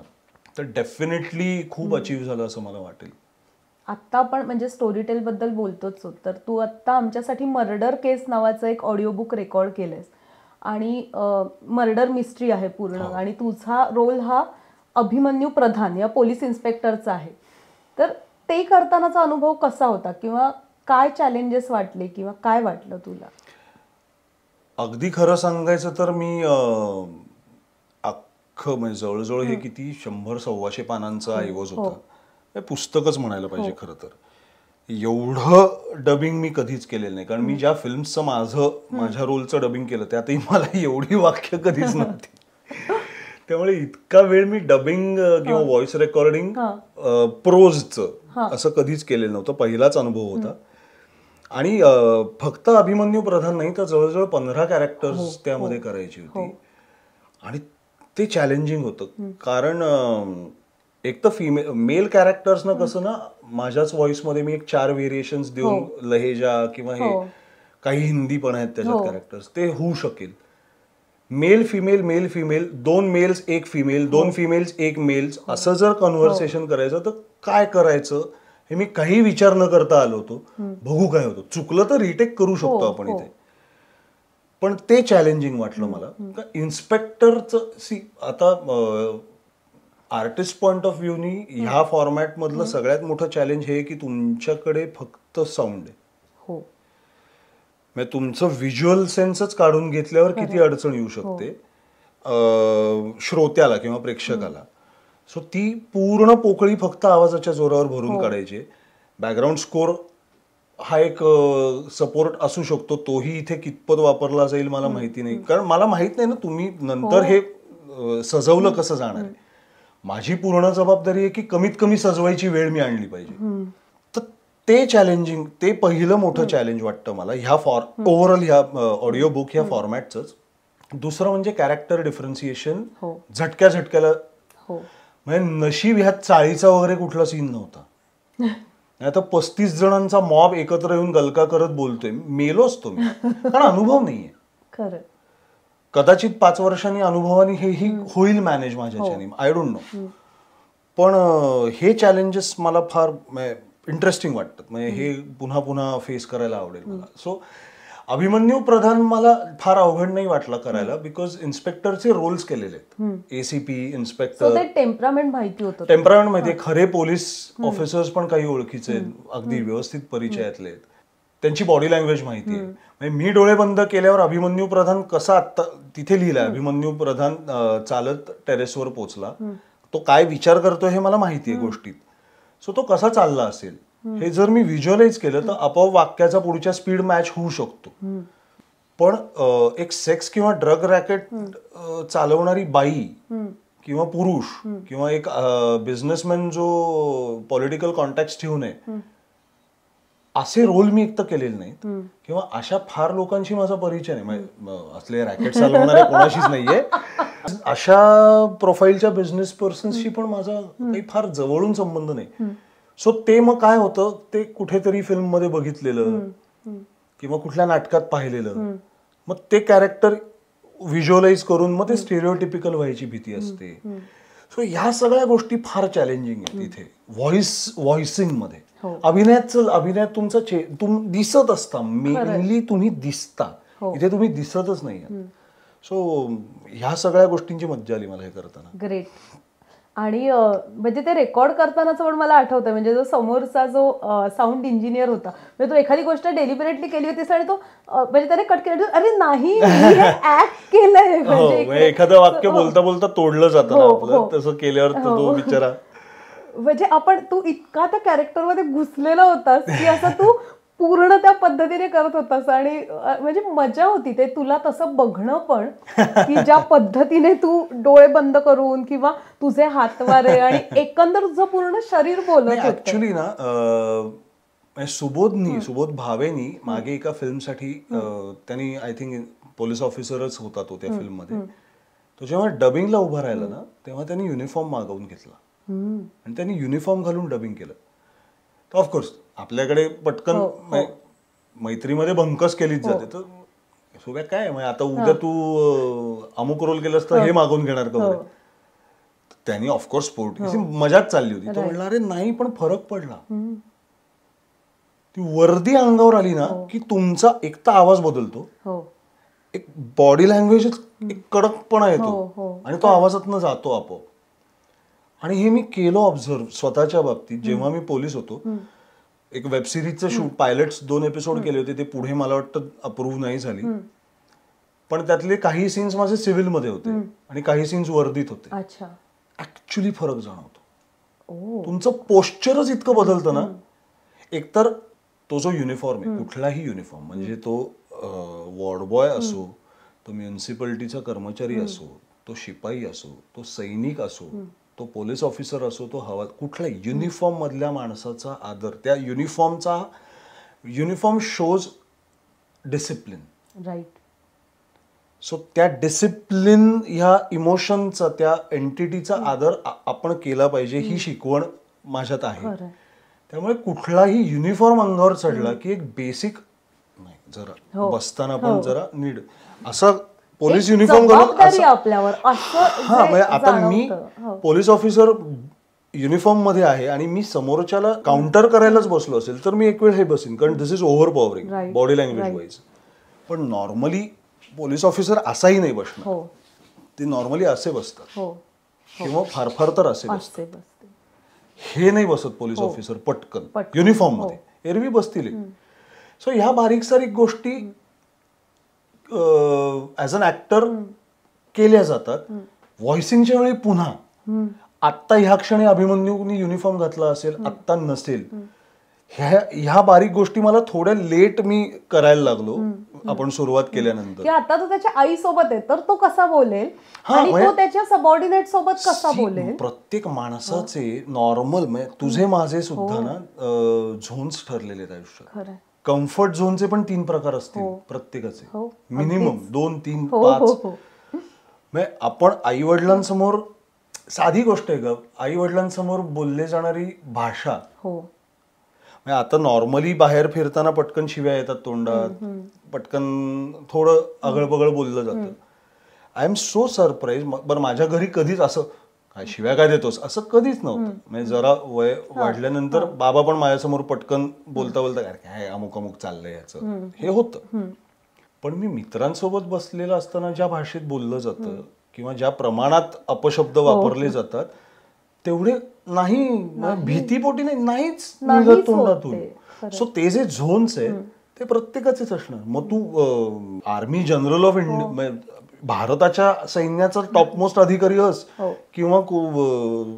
तर डेफिनेटली खूप अचीव्ह झालं असं मला वाटेल. आत्ता आपण म्हणजे स्टोरीटेल बद्दल बोलतोच होत, तर तू आत्ता आमच्यासाठी मर्डर केस नावाचं एक ऑडिओ बुक रेकॉर्ड केलंयस आणि मर्डर मिस्ट्री आहे पूर्ण. आणि तुझा रोल हा अभिमन्यू प्रधान या पोलीस इन्स्पेक्टरचा आहे. तर ते करतानाचा अनुभव कसा होता किंवा काय चॅलेंजेस वाटले किंवा काय वाटलं तुला? अगदी खरं सांगायचं तर मी अख्खं म्हणजे जवळजवळ हे किती 100-125 पानांचं ऐवज होता. पुस्तकच म्हणायला पाहिजे खरं तर. एवढं डबिंग मी कधीच केलेलं नाही, कारण मी ज्या फिल्मचं माझ्या रोलचं डबिंग केलं त्यातही मला एवढी वाक्य कधीच नव्हती. त्यामुळे इतका वेळ मी डबिंग किंवा व्हॉइस रेकॉर्डिंग प्रोजचं असं कधीच केलेलं नव्हतं. पहिलाच अनुभव होता. आणि फक्त अभिमन्यू प्रधान नाही तर जवळजवळ 15 कॅरेक्टर्स त्यामध्ये करायची होती. आणि ते चॅलेंजिंग होतं, कारण एक तर मेल कॅरेक्टर्सना कसं ना माझ्याच व्हॉइसमध्ये मी एक 4 व्हेरिएशन्स देऊन लहेजा किंवा हे काही हिंदी पण आहेत त्याच्यात कॅरेक्टर्स, ते होऊ शकेल. Male female 2 males 1 female 2 females 1 males असं जर कन्व्हर्सेशन करायचं तर काय करायचं हे मी काही विचार न करता आलो होतो. बघू काय होतं, चुकलं तर रिटेक करू शकतो आपण इथे. पण ते चॅलेंजिंग वाटलं मला. इन्स्पेक्टरचं आता आर्टिस्ट पॉइंट ऑफ व्ह्यूनी ह्या फॉर्मॅट मधलं सगळ्यात मोठं चॅलेंज हे की तुमच्याकडे फक्त साऊंड आहे. म्हणजे तुमचं व्हिज्युअल सेन्सच काढून घेतल्यावर किती अडचण येऊ शकते श्रोत्याला किंवा प्रेक्षकाला. सो ती पूर्ण पोकळी फक्त आवाजाच्या जोरावर भरून काढायची. बॅकग्राऊंड स्कोर हा एक सपोर्ट असू शकतो, तोही इथे कितपत वापरला जाईल मला माहिती नाही, कारण मला माहित नाही ना तुम्ही नंतर हे सजवलं कसं जाणार आहे. माझी पूर्ण जबाबदारी आहे की कमीत कमी सजवायची वेळ मी आणली पाहिजे. तर ते चॅलेंजिंग, ते पहिलं मोठं चॅलेंज वाटतं मला ह्या ओव्हरऑल ह्या ऑडिओ बुक ह्या फॉर्मॅटचंच. दुसरं म्हणजे कॅरेक्टर डिफरन्सिएशन झटक्या झटक्याला. म्हणजे नशीब ह्यात चाळीचा वगैरे कुठला सीन नव्हता. नाही तर 35 जणांचा मॉब एकत्र येऊन गलका करत बोलतोय, मेलो असतो मी, कारण अनुभव नाहीये. कदाचित 5 वर्षांनी अनुभवाने हेही होईल मॅनेज माझ्याच्याने, आय डोंट नो. पण हे चॅलेंजेस मला फार इंटरेस्टिंग वाटतात. म्हणजे हे पुन्हा पुन्हा फेस करायला आवडेल मला. सो अभिमन्यू प्रधान मला फार अवघड नाही वाटला करायला, बिकॉज इन्स्पेक्टरचे रोल्स केलेले आहेत. एसीपी, इन्स्पेक्टर, टेम्परामेंट माहिती होतं. टेम्परामेंट माहिती आहे. खरे पोलीस ऑफिसर्स पण काही ओळखीचे आहेत, अगदी व्यवस्थित परिचयातले आहेत. त्यांची बॉडी लँग्वेज माहिती आहे. म्हणजे मी डोळे बंद केल्यावर अभिमन्यू प्रधान कसा आत्ता तिथे लिहिलाय, अभिमन्यू प्रधान चालत टेरेसवर पोहोचला, तो काय विचार करतोय हे मला माहिती आहे गोष्टीत. सो तो कसा चालला असेल हे जर मी व्हिज्युअलाइज केलं तर आपोआप वाक्याचा पुढच्या स्पीड मॅच होऊ शकतो. पण एक सेक्स किंवा ड्रग रॅकेट चालवणारी बाई किंवा पुरुष किंवा एक बिझनेसमॅन जो पॉलिटिकल कॉन्टॅक्ट ठेवून आहे, असे रोल मी एक तर केलेले नाहीत किंवा अशा फार लोकांशी माझा परिचय नाही. असले रॅकेट चालवणारे कोणाशीच नाहीये. अशा प्रोफाईलच्या बिझनेस पर्सनशी पण माझा काही फार जवळून संबंध नाही. सो ते मग काय होतं, ते कुठेतरी फिल्म मध्ये बघितलेलं किंवा कुठल्या नाटकात पाहिलेलं, मग ते कॅरेक्टर व्हिज्युअलाइज करून मग ते स्टेरिओटिपिकल व्हायची भीती असते. सो ह्या सगळ्या गोष्टी फार चॅलेंजिंग आहेत इथे व्हॉइसिंग मध्ये. अभिनयात तुमचं दिसत असता, मेनली तुम्ही दिसता, इथे तुम्ही दिसतच नाही. सो ह्या सगळ्या गोष्टींची मज्जा आली मला हे करताना. ग्रेट. आणि म्हणजे ते रेकॉर्ड करतानाच पण मला आठवतंय, म्हणजे जो समोरचा जो साऊंड इंजिनियर होता, म्हणजे तो एखादी गोष्ट डेलिबरेटली केली होती आणि तो म्हणजे त्याने कट केलं, अरे नाही ऍक्ट केलंय, म्हणजे एखादं वाक्य बोलता बोलता तोडलं जातं ना आपलं, तसं केल्यावर तो बिचारा, म्हणजे तू इतका त्या कॅरेक्टरमध्ये घुसलेला होतास की असं तू पूर्ण त्या पद्धतीने करत होतास. आणि म्हणजे मजा होती ते तुला तसं बघणं पण, की ज्या पद्धतीने तू डोळे बंद करून किंवा तुझे हातवारे आणि एकंदर तुझं पूर्ण शरीर बोलत होतं. ऍक्च्युली ना सुबोध भावेनी मागे एका फिल्मसाठी त्यांनी आय थिंक पोलीस ऑफिसरच होता तो त्या फिल्ममध्ये, तो जेव्हा डबिंगला उभा राहिला ना तेव्हा त्यांनी युनिफॉर्म मागवून घेतला आणि त्यांनी युनिफॉर्म घालून डबिंग केलं. तर ऑफकोर्स आपल्याकडे पटकन मैत्रीमध्ये भंकस केलीच जाते, तर सुब्या काय म्हणजे आता उद्या तू अमुक रोल केलंस तर हे मागून घेणार का बरं. त्यांनी ऑफकोर्स स्पोर्ट मजाच चालली होती, तो म्हणला अरे नाही पण फरक पडला, ती वर्दी अंगावर आली ना की तुमचा एक तर आवाज बदलतो, एक बॉडी लँग्वेज एक कडकपणा येतो आणि तो आवाजातनं जातो आपोआप. आणि हे मी केलं ऑब्झर्व स्वतःच्या बाबतीत. जेव्हा मी पोलीस होतो, एक वेब सिरीजचं शूट पायलट्स 2 एपिसोड केले होते, ते पुढे मला वाटतं अप्रूव्ह नाही झाली, पण त्यातले काही सीन्स माझे सिव्हिल मध्ये होते आणि काही सीन्स वर्दीत होते. ऍक्च्युली फरक जाणवतो, तुमचं पोश्चरच इतकं बदलतं ना. एकतर तो जो युनिफॉर्म आहे, कुठलाही युनिफॉर्म, म्हणजे तो वॉर्ड बॉय असो, तो म्युन्सिपाल्टीचा कर्मचारी असो, तो शिपाई असो, तो सैनिक असो, तो पोलीस ऑफिसर असो, तो हवा कुठला युनिफॉर्म मधल्या माणसाचा आदर, त्या uniform shows discipline. Right. So त्या डिसिप्लिन ह्या इमोशनचा, त्या एंटिटीचा आदर आपण केला पाहिजे, ही शिकवण माझ्यात आहे. त्यामुळे कुठलाही युनिफॉर्म अंगावर चढला की एक बेसिक नाही, जरा बसताना पण जरा नीट असं पोलीस युनिफॉर्म घालून आपल्यावर. म्हणजे आता मी पोलीस ऑफिसर युनिफॉर्म मध्ये आहे आणि मी समोरच्याला काउंटर करायलाच बसलो असेल तर मी एक वेळ हे बसीन, कारण this is over powering body language wise. पण नॉर्मली पोलीस ऑफिसर असाही नाही बसणार, ते नॉर्मली असे बसतात किंवा फार फार तर असे बसतात. हे नाही बसत पोलीस ऑफिसर पटकन युनिफॉर्म मध्ये, एरवी बसतील. सो ह्या बारीक सारीक गोष्टी ऍज अन ऍक्टर केल्या जातात. व्हॉइसिंगच्या वेळी पुन्हा आत्ता ह्या क्षणी अभिमन्यूनी युनिफॉर्म घातला असेल, आत्ता नसेल, ह्या बारीक गोष्टी मला थोड्या लेट मी करायला लागलो आपण सुरुवात केल्यानंतर. की आता तो त्याच्या आई सोबत आहे तर तो कसा बोलेल आणि तो त्याच्या सबऑर्डिनेट सोबत कसा बोलेल. प्रत्येक माणसाचे नॉर्मल म्हणजे तुझे माझे सुद्धा ना झोन्स ठरलेले आहेत आयुष्यात. कम्फर्ट झोनचे पण 3 प्रकार असतील प्रत्येकाचे, मिनिमम 2, 3, 5. म्हणजे आपण आई वडिलांसमोर, साधी गोष्ट आहे ग, आई वडिलांसमोर बोलले जाणारी भाषा, आता नॉर्मली बाहेर फिरताना पटकन शिव्या येतात तोंडात, पटकन थोडं अगळबगळ बोललं जातं. I am so surprise. बरं माझ्या घरी कधीच असं काय शिव्या काय देतोस असं कधीच नव्हतं. म्हणजे जरा वय वाढल्यानंतर बाबा पण माझ्यासमोर पटकन बोलता बोलता काय अमुक अमुक चाललंय याचं हे होतं. पण मी मित्रांसोबत बसलेलं असताना ज्या भाषेत बोललं जातं किंवा ज्या प्रमाणात अपशब्द वापरले जातात तेवढे नाही, भीतीपोटी नाहीच निघत तोंडातून. सो ते जे झोन्स आहे ते प्रत्येकाचेच असणार. मग तू आर्मी जनरल ऑफ इंडिया, भारताच्या सैन्याचा टॉपमोस्ट अधिकारी अस किंवा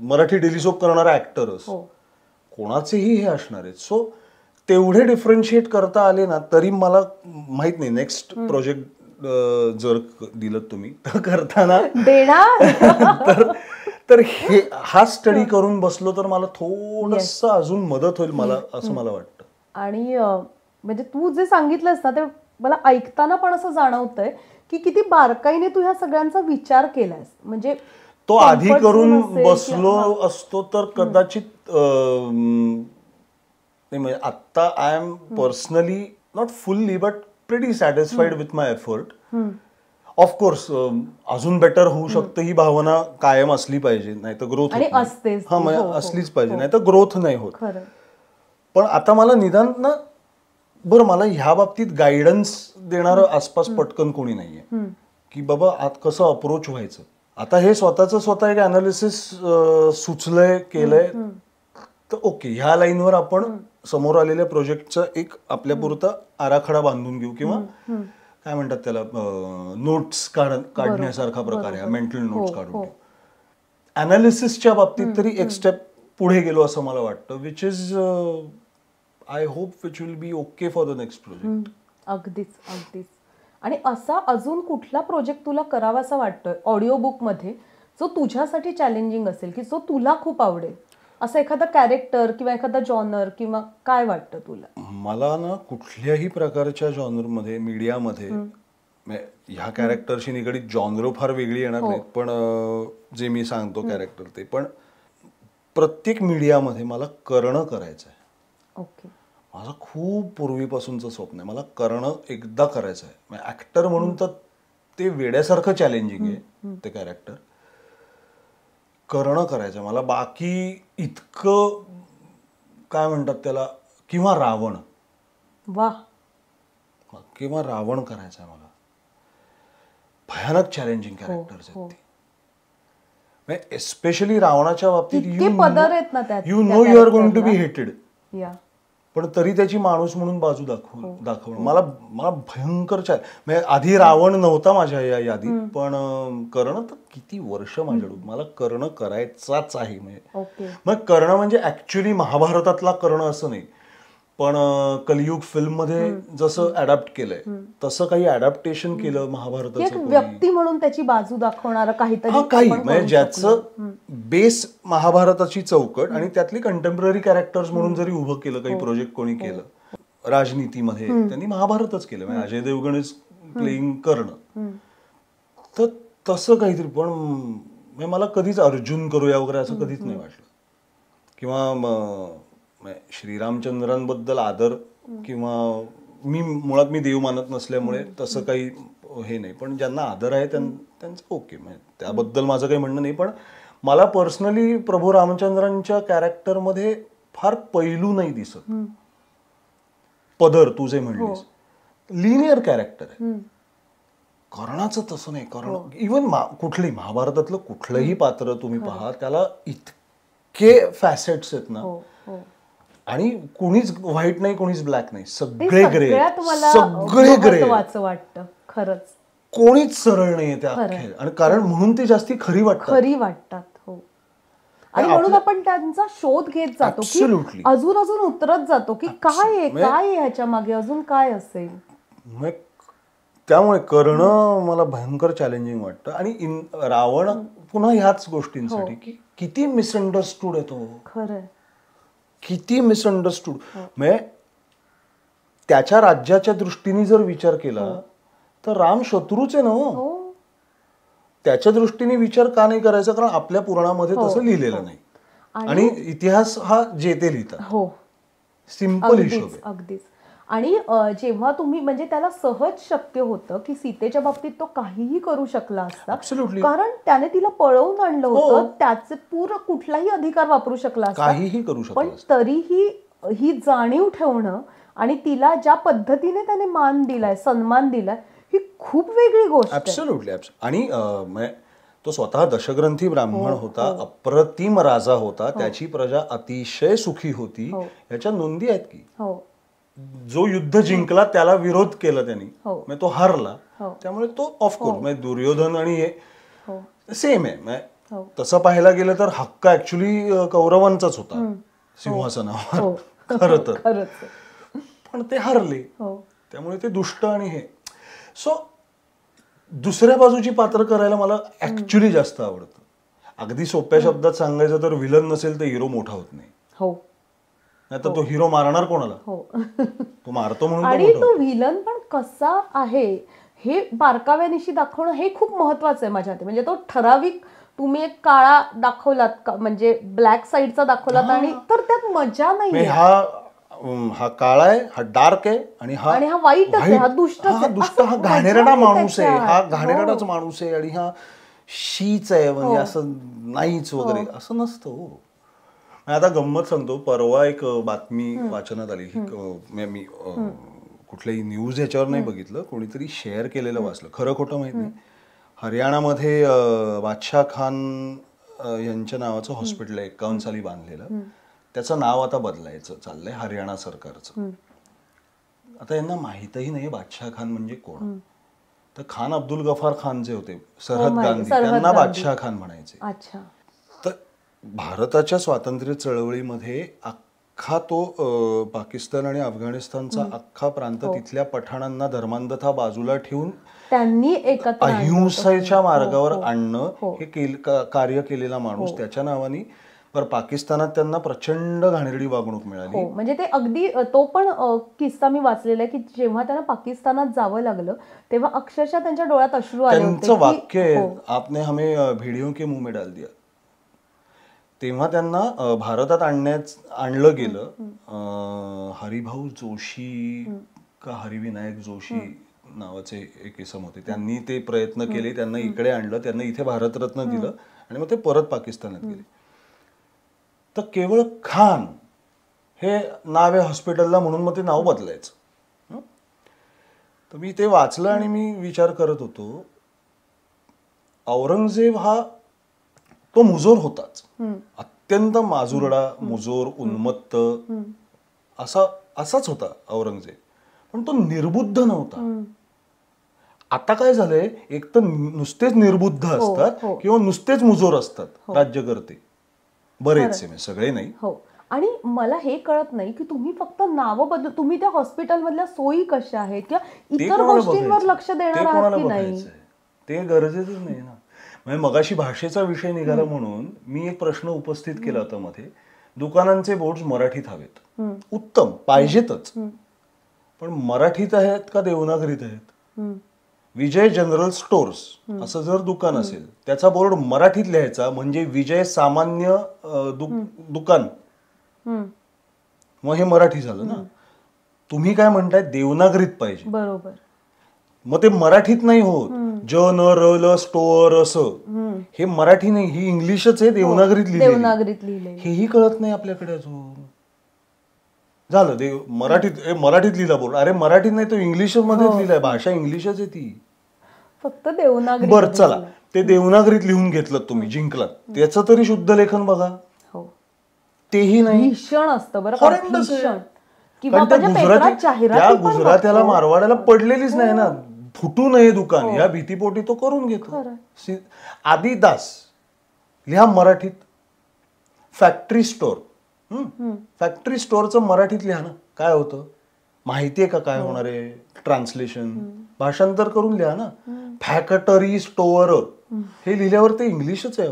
मराठी डेली सोप करणारा ऍक्टर अस, कोणाचेही हे असणार आहेत. सो तेवढे डिफरन्शिएट करता आले ना तरी मला माहित नाही नेक्स्ट प्रोजेक्ट जर दिलं तुम्ही तर करताना तर हे हा स्टडी करून बसलो तर मला थोडस अजून मदत होईल मला, असं मला वाटतं. आणि म्हणजे तू जे सांगितलंस ना ते मला ऐकताना पण असं जाणवतंय की किती बारकाईने तू ह्या सगळ्यांचा विचार केलास. म्हणजे तो आधी करून बसलो असतो तर कदाचित म्हणजे आता I am personally not fully but pretty satisfied with my effort. Of course अजून बेटर होऊ शकतं ही भावना कायम असली पाहिजे, नाही तर ग्रोथ असलीच पाहिजे, नाही तर ग्रोथ नाही होत. पण आता मला निदान ना बरं मला ह्या बाबतीत गायडन्स देणारं आसपास पटकन कोणी नाहीये की बाबा आत कसं अप्रोच व्हायचं. आता हे स्वतः एक अनालिसिस सुचलंय केलंय तर ओके, ह्या लाईनवर आपण समोर आलेल्या प्रोजेक्टचा एक आपल्यापुरता आराखडा बांधून घेऊ किंवा काय म्हणतात त्याला नोट्स काढण्यासारखा प्रकार आहे, मेंटल नोट्स काढून घेऊ. अनालिसिसच्या बाबतीत तरी एक स्टेप पुढे गेलो असं मला वाटतं, which is I hope which will be okay for the next project. अगदीच. आणि असा अजून कुठला प्रोजेक्ट तुला करावासा वाटतोय ऑडिओ बुक मध्ये जो तुझ्यासाठी चॅलेंजिंग असेल, की जो तुला खूप आवडेल, असं एखादा कॅरेक्टर किंवा एखादा जॉनर किंवा काय वाटतं तुला? मला ना कुठल्याही प्रकारच्या जॉनरमध्ये, मीडियामध्ये, ह्या कॅरेक्टरशी निगडीत जॉनर फार वेगळी येणार नाहीत, पण जे मी सांगतो कॅरेक्टर ते, पण प्रत्येक मीडियामध्ये मला करणं करायचं आहे. ओके. माझं खूप पूर्वीपासूनचं स्वप्न आहे, मला करणं एकदा करायचं आहे. ऍक्टर म्हणून तर ते वेड्यासारखं चॅलेंजिंग आहे ते कॅरेक्टर, करणं करायचं मला. बाकी इतकं काय म्हणतात त्याला, किंवा रावण, किंवा रावण करायचं आहे मला. भयानक चॅलेंजिंग कॅरेक्टर्स आहेत ते, एस्पेशली रावणाच्या बाबतीत you know you are going to be hated, पण तरी त्याची माणूस म्हणून बाजू दाखवणं मला भयंकर म्हणजे आधी रावण नव्हता माझ्या या यादीत, पण करणं तर किती वर्ष माझ्याकडून मला करणं करायचाच आहे. म्हणजे मग करणं म्हणजे ऍक्च्युली महाभारतातला करणं असं नाही, पण कलियुग फिल्म मध्ये जसं अडॅप्ट केलंय तसं काही अडॅप्टेशन केलं महाभारताचं, व्यक्ती म्हणून त्याची बाजू दाखवणारं काहीतरी, काही म्हणजे ज्याचं बेस महाभारताची चौकट आणि त्यातली कंटेम्पररी कॅरेक्टर्स म्हणून जरी उभं केलं काही प्रोजेक्ट कोणी केलं. राजनीतीमध्ये त्यांनी महाभारतच केलं, म्हणजे अजय देवगण इज प्लेइंग कर्ण, तर तसं काहीतरी. पण मला कधीच अर्जुन करूया वगैरे असं कधीच नाही वाटलं, किंवा श्रीरामचंद्रांबद्दल आदर, किंवा मी देव मानत नसल्यामुळे तसं काही हे नाही, पण ज्यांना आदर आहे त्यांचं ओके, म्हणजे त्याबद्दल माझं काही म्हणणं नाही. पण मला पर्सनली प्रभू रामचंद्रांच्या कॅरेक्टरमध्ये फार पैलू नाही दिसत. पदर तू जे म्हणलीस, लिनियर कॅरेक्टर आहे. कर्णाचं तसं नाही. कर्ण इव्हन कुठलंही महाभारतातलं कुठलंही पात्र तुम्ही पहा, त्याला इतके फॅसेट्स आहेत ना, आणि कुणीच व्हाईट नाही, कुणीच ब्लॅक नाही, सगळे ग्रे, सगळे ग्रे वाटतं खरंच. कोणीच सरळ नाहीये त्या, आणि कारण म्हणून ते जास्ती खरी वाटतात. आणि म्हणून आपण त्यांचा शोध घेत जातो, की अजून उतरत जातो, की काय आहे ह्याच्या मागे, अजून काय असेल. त्यामुळे करणं मला भयंकर चॅलेंजिंग वाटतं. आणि रावण पुन्हा ह्याच गोष्टींसाठी की किती मिसअंडरस्टूड आहे तो, खरं किती मिसअंडरस्टूड. म्हणजे त्याच्या राज्याच्या दृष्टीने जर विचार केला तर राम शत्रूच आहे ना. त्याच्या दृष्टीने विचार का नाही करायचा, कारण आपल्या पुराणामध्ये तसं लिहिलेलं नाही, आणि इतिहास हा जेते लिहितात. सिंपल हिशोब आहे. अगदीच. आणि जेव्हा तुम्ही म्हणजे त्याला सहज शक्य होतं की सीतेच्या बाबतीत तो काहीही करू शकला असता, कारण त्याने तिला पळवून आणलं होतं, त्याचे पूर्ण कुठलाही अधिकार वापरू शकला असता, काहीही करू शकला, पण तरीही ही जाणीव ठेवणं आणि तिला ज्या पद्धतीने त्याने मान दिलाय, सन्मान दिलाय, ही खूप वेगळी गोष्ट आहे. ऍब्सोल्युटली. आणि तो स्वतः दशग्रंथी ब्राह्मण होता, अप्रतिम राजा होता, त्याची प्रजा अतिशय सुखी होती, याच्या नोंदी आहेत की. जो युद्ध जिंकला त्याला विरोध केला त्यांनी, तो हारला, त्यामुळे तो ऑफकोर्स दुर्योधन आणि हे सेम आहे. तसं पाहायला गेलं तर हक्क ऍक्च्युली कौरवांचाच होता सिंहासनावर खरं तर, पण ते हारले, त्यामुळे ते दुष्ट आणि हे. सो दुसऱ्या बाजूची पात्र करायला मला ऍक्च्युली जास्त आवडतं. अगदी सोप्या शब्दात सांगायचं तर विलन नसेल तर हिरो मोठा होत नाही, नाही तर तो हिरो मारणार कोणाला, तो मारतो म्हणून. आणि तो व्हिलन पण कसा आहे हे बारकाव्यानिशी दाखवणं हे खूप महत्वाचं आहे माझ्या हाती. म्हणजे तो ठराविक तुम्ही एक काळा दाखवलात, म्हणजे ब्लॅक साईडचा दाखवलात, आणि तर त्यात मजा नाही. हा काळा आहे, हा डार्क आहे, आणि हा वाईट आहे, हा दुष्ट, हा घाणेरडा माणूस आहे, हा घाणेरडाच माणूस आहे, आणि हा शीच आहे, म्हणजे असं नाहीच वगैरे असं नसतं. आता गंमत सांगतो, परवा एक बातमी वाचनात आली, मी कुठल्याही न्यूज ह्याच्यावर नाही बघितलं, कोणीतरी शेअर केलेलं वाचलं, खरं खोटं माहित नाही. हरियाणामध्ये बादशाह खान यांच्या नावाचं हॉस्पिटल 51 साली बांधलेलं. त्याचं नाव आता बदलायचं चाललंय हरियाणा सरकारचं. आता यांना माहितही नाही बादशाह खान म्हणजे कोण. तर खान अब्दुल गफार खान जे होते सरहद गांधी, त्यांना बादशाह खान म्हणायचे. अच्छा. तर भारताच्या स्वातंत्र्य चळवळीमध्ये अख्खा तो पाकिस्तान आणि अफगाणिस्तानचा अख्खा प्रांत तिथल्या पठाणांना धर्मांधता बाजूला ठेवून त्यांनी एकत्र अहिंसेच्या मार्गावर आणणं हे कार्य केलेला माणूस. त्याच्या नावाने पर पाकिस्तानात त्यांना प्रचंड घाणेरडी वागणूक मिळाली. म्हणजे ते अगदी तो पण किस्सा मी वाचलेला आहे की जेव्हा त्यांना पाकिस्तानात जावं लागलं तेव्हा अक्षरशः त्यांच्या डोळ्यात अश्रू आले होते. त्यांचं वाक्य आहे, आपने हमें भेड़ियों के मुंह में डाल दिया. तेव्हा त्यांना भारतात आणलं गेलं. हरिभाऊ जोशी का हरिविनायक जोशी नावाचे एक इसम होते, त्यांनी ते प्रयत्न केले, त्यांना इकडे आणलं, त्यांना इथे भारतरत्न दिलं आणि मग ते परत पाकिस्तानात गेले. तर केवळ खान हे नाव आहे हॉस्पिटलला म्हणून मग ते नाव बदलायचं. तर मी ते वाचलं आणि मी विचार करत होतो, औरंगजेब हा तो मुजोर होताच, अत्यंत माजुरडा, मुजोर, उन्मत्त असाच होता औरंगजेब, पण तो निर्बुद्ध नव्हता. आता काय झालंय, एक तर नुसतेच निर्बुद्ध असतात किंवा नुसतेच मुजोर असतात राज्यकर्ते, बरेचसे, सगळे नाही. आणि मला हे कळत नाही की तुम्ही फक्त नावं बदलू, तुम्ही त्या हॉस्पिटल मधल्या सोयी कशा आहेत किंवा इतर गोष्टींवर लक्ष देणार आहात की नाही, ते गरजेचंच नाही ना. म्हणजे मगाशी भाषेचा विषय निघाला म्हणून मी एक प्रश्न उपस्थित केला होता मध्ये. दुकानांचे बोर्ड मराठीत हवेत, उत्तम, पाहिजेतच, पण मराठीत आहेत का देवनागरीत आहेत? विजय जनरल स्टोर्स असं जर दुकान असेल, त्याचा बोर्ड मराठीत लिहायचा म्हणजे विजय सामान्य दुकान, मग हे मराठी झालं ना. तुम्ही काय म्हणताय, देवनागरीत पाहिजे, बरोबर. मग ते मराठीत नाही होत. ज न र ल स्टोअर असं, हे मराठी नाही, ही इंग्लिशच आहे, देवनागरीत लिहिली, हेही कळत नाही आपल्याकडे अजून. झालं मराठीत लिहिला बोर्ड, अरे मराठीत नाही, तो इंग्लिश मध्येच लिहिलाय, भाषा इंग्लिशच आहे ती, फक्त देवनागरी. बरं चला, ते देवनागरीत लिहून घेतलं तुम्ही, जिंकलात, त्याचं तरी शुद्ध लेखन बघा, तेही नाही. भीषण असतं बरं, त्या गुजरात्याला मारवाड्याला पडलेलीच नाही ना, फुटू नये दुकान या भीतीपोटी तो करून घेतो. आदिदास लिहा मराठीत, फॅक्टरी स्टोअर, फॅक्टरी स्टोअरचं मराठीत लिहा ना, काय होतं माहितीये का, काय होणार आहे, ट्रान्सलेशन, भाषांतर करून लिहा ना. फॅक्टरी स्टोअर हे लिहिल्यावर ते इंग्लिशच आहे,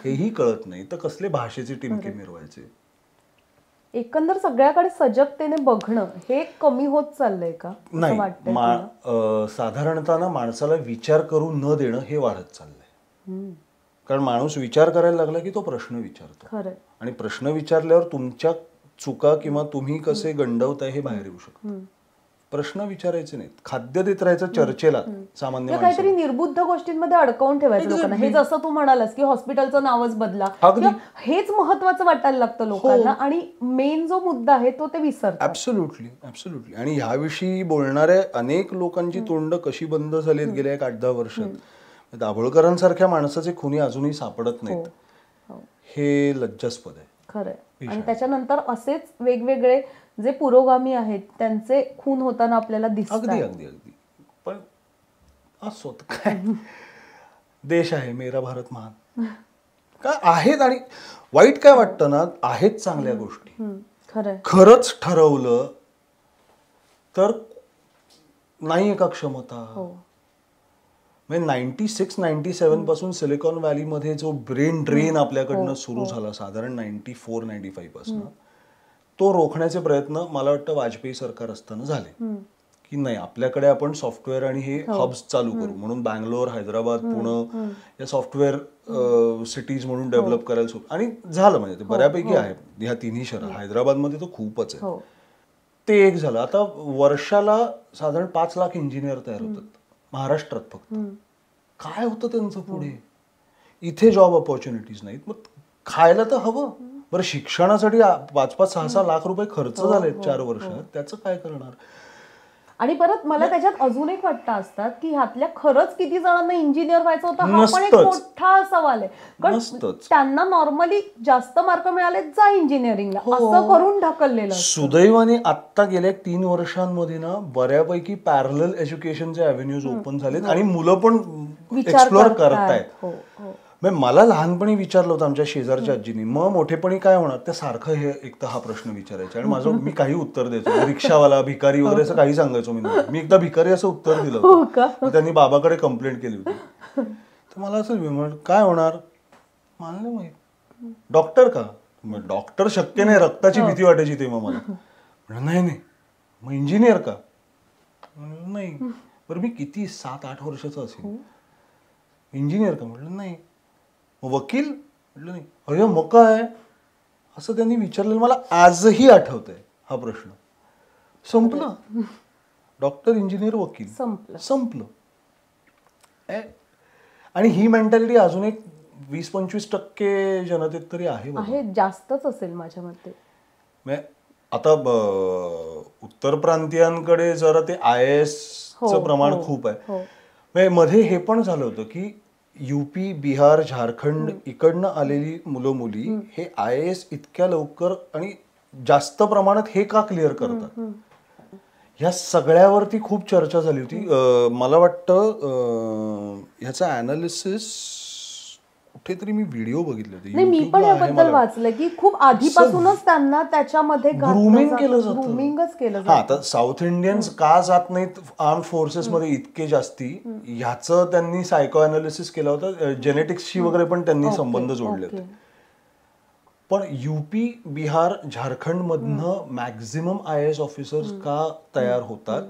हेही कळत नाही, तर कसले भाषेचे टिमके मिरवायचे. एकंदर सगळ्याकडे सजगतेने बघणं हे कमी होत चाललंय का? नाही, साधारणतः ना माणसाला विचार करून न देणं हे वाढत चाललंय. कारण माणूस विचार करायला लागला की तो प्रश्न विचारतो, आणि प्रश्न विचारल्यावर तुमच्या चुका किंवा तुम्ही कसे गंडवताय हे बाहेर येऊ शकतं. प्रश्न विचारायचे नाहीत, खाद्य देत राहायचं चर्चेला, सामान्य काहीतरी निर्बुद्ध गोष्टींमध्ये अडकवून ठेवायचं लोकांना. हे जसं तू म्हणालास की हॉस्पिटलचं नावच बदला, हेच महत्वाचं वाटायला लागतं लोकांना, आणि मेन जो मुद्दा आहे तो ते विसरतात. ऍब्सोल्युटली. आणि ह्याविषयी बोलणाऱ्या अनेक लोकांची तोंड कशी बंद झालीत गेल्या 8-10 वर्षात. दाभोळकरांसारख्या माणसाचे खुनी अजूनही सापडत नाहीत, हे लज्जास्पद आहे खरंय. आणि त्याच्यानंतर असेच वेगवेगळे जे पुरोगामी आहेत त्यांचे खून होताना आपल्याला दिसतात. अगदी. पण असो काय, देश आहे मेरा भारत महान, काय आहेत. आणि वाईट काय वाटतं ना, आहेत चांगल्या गोष्टी. खरंच ठरवलं तर नाहीये का क्षमता. म्हणजे 96-97 पासून सिलिकॉन व्हॅलीमध्ये जो ब्रेन ड्रेन आपल्याकडनं सुरू झाला, साधारण 94-95 पासून, तो रोखण्याचे प्रयत्न मला वाटतं वाजपेयी सरकार असताना झाले, की नाही आपल्याकडे आपण सॉफ्टवेअर आणि हे हब्स चालू करू म्हणून बँगलोर, हैदराबाद, पुणे या सॉफ्टवेअर सिटीज म्हणून डेव्हलप करायला सुरू. आणि झालं, म्हणजे ते बऱ्यापैकी आहे ह्या तिन्ही शहर. हैदराबादमध्ये तर खूपच आहे. ते एक झालं. आता वर्षाला साधारण 5 लाख इंजिनियर तयार होतात महाराष्ट्रात फक्त. काय होतं त्यांचं पुढे? इथे जॉब ऑपॉर्च्युनिटीज नाहीत, मग खायला तर हवं. बरं, शिक्षणासाठी 5-5-6-6 लाख रुपये खर्च झाले 4 वर्षात, त्याचं काय करणार? आणि परत मला त्याच्यात अजून एक वाटतं असतात की ह्यातल्या खरंच किती जणांना इंजिनियर व्हायचं होतं हा पण एक मोठा सवाल आहे. कारण त्यांना नॉर्मली जास्त मार्क मिळाले जा इंजिनिअरिंगला असं करून ढकललेलं. सुदैवाने आता गेल्या 3 वर्षांमध्ये ना बऱ्यापैकी पॅरलल एज्युकेशनचे अव्हेन्यूज ओपन झालेत आणि मुलं पण एक्सप्लोअर करतायत. मला लहानपणी विचारलं होतं आमच्या शेजारच्या आजीनी मग मोठेपणी काय होणार, त्या सारखं हे एक तर हा प्रश्न विचारायचा आणि माझं मी काही उत्तर द्यायचो, रिक्षावाला भिकारी वगैरे असं काही सांगायचो मी एकदा भिकारी असं उत्तर दिलं होतं. त्यांनी बाबाकडे कंप्लेंट केली होती. तर मला असं काय होणार, मला नाही माहित. डॉक्टर का, डॉक्टर शक्य नाही, रक्ताची भीती वाटायची तेव्हा मला. म्हणलं नाही मग इंजिनियर का, नाही. बरं मी किती 7-8 वर्षाचा असेल, इंजिनियर का, म्हटलं नाही. वकील, म्हटलं नाही. अरे मग काय असं त्यांनी विचारलेलं मला आजही आठवतंय हा प्रश्न. संपलं, डॉक्टर इंजिनियर वकील, संपलं. आणि ही मेंटॅलिटी अजून एक 20-25% जनतेत तरी आहे, जास्तच असेल माझ्या मते. आता उत्तर प्रांतीयांकडे जरा ते IAS चं प्रमाण खूप आहे. मध्ये हे पण झालं होतं की UP, बिहार, झारखंड इकडनं आलेली मुलं मुली हे IAS इतक्या लवकर आणि जास्त प्रमाणात हे का क्लिअर करतात, ह्या सगळ्यावरती खूप चर्चा झाली होती. मला वाटतं ह्याचं अनालिसिस कुठेतरी मी व्हिडिओ बघितले होते. मी पण याबद्दल वाचलं की खूप आधीपासूनच त्यांना त्याच्यामध्ये ग्रूमिंग केलं जातं. हा, आता साऊथ इंडियन्स का जात नाहीत आर्म्ड फोर्सेस मध्ये इतके जास्ती, ह्याचं त्यांनी सायको अनालिसिस केलं होतं. जेनेटिक्सशी वगैरे पण त्यांनी संबंध जोडले होते. पण UP, बिहार, झारखंड मधनं मॅक्झिमम IAS ऑफिसर्स का तयार होतात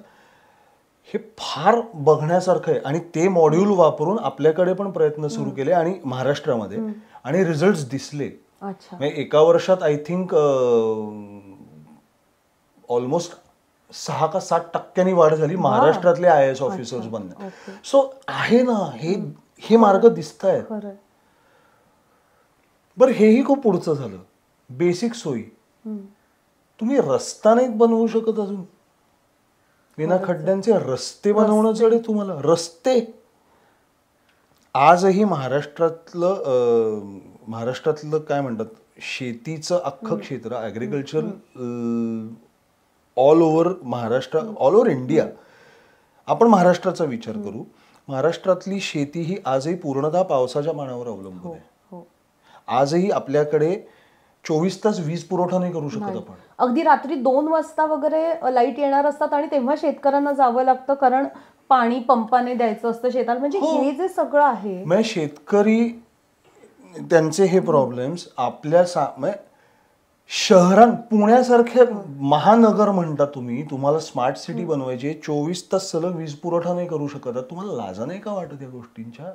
हे फार बघण्यासारखं आहे. आणि ते मॉड्यूल वापरून आपल्याकडे पण प्रयत्न सुरू केले आणि महाराष्ट्रामध्ये, आणि रिझल्ट दिसले. एका वर्षात आय थिंक ऑलमोस्ट 6 का 7% वाढ झाली महाराष्ट्रातले IAS ऑफिसर्स बनण्यात. सो आहे ना, हे मार्ग दिसत आहेत. बरं, हेही खूप पुढचं झालं. बेसिक सोयी, तुम्ही रस्ता नाहीत बनवू शकत अजून, विना खड्ड्यांचे रस्ते बनवणं जड आहे तुम्हाला. रस्ते आजही महाराष्ट्रातलं काय म्हणतात, शेतीचं अख्खं क्षेत्र, agriculture all over Maharashtra, all over India. आपण महाराष्ट्राचा विचार करू, महाराष्ट्रातली शेती ही आजही पूर्णतः पावसाच्या पाण्यावर अवलंबून आहे. आजही आपल्याकडे 24 तास वीज पुरवठा नाही करू शकत आपण. अगदी रात्री 2 वाजता वगैरे लाईट येणार असतात आणि तेव्हा शेतकऱ्यांना जावं लागतं, कारण पाणी पंपाने द्यायचं असतं शेताला. म्हणजे हे जे सगळं आहे, शेतकरी त्यांचे हे प्रॉब्लेम्स आपल्या शहरात, पुण्यासारख्या महानगर म्हणता तुम्ही, तुम्हाला स्मार्ट सिटी बनवायची, 24 तास सलग वीज पुरवठा नाही करू शकत, तुम्हाला लाजा नाही का वाटत या गोष्टींच्या?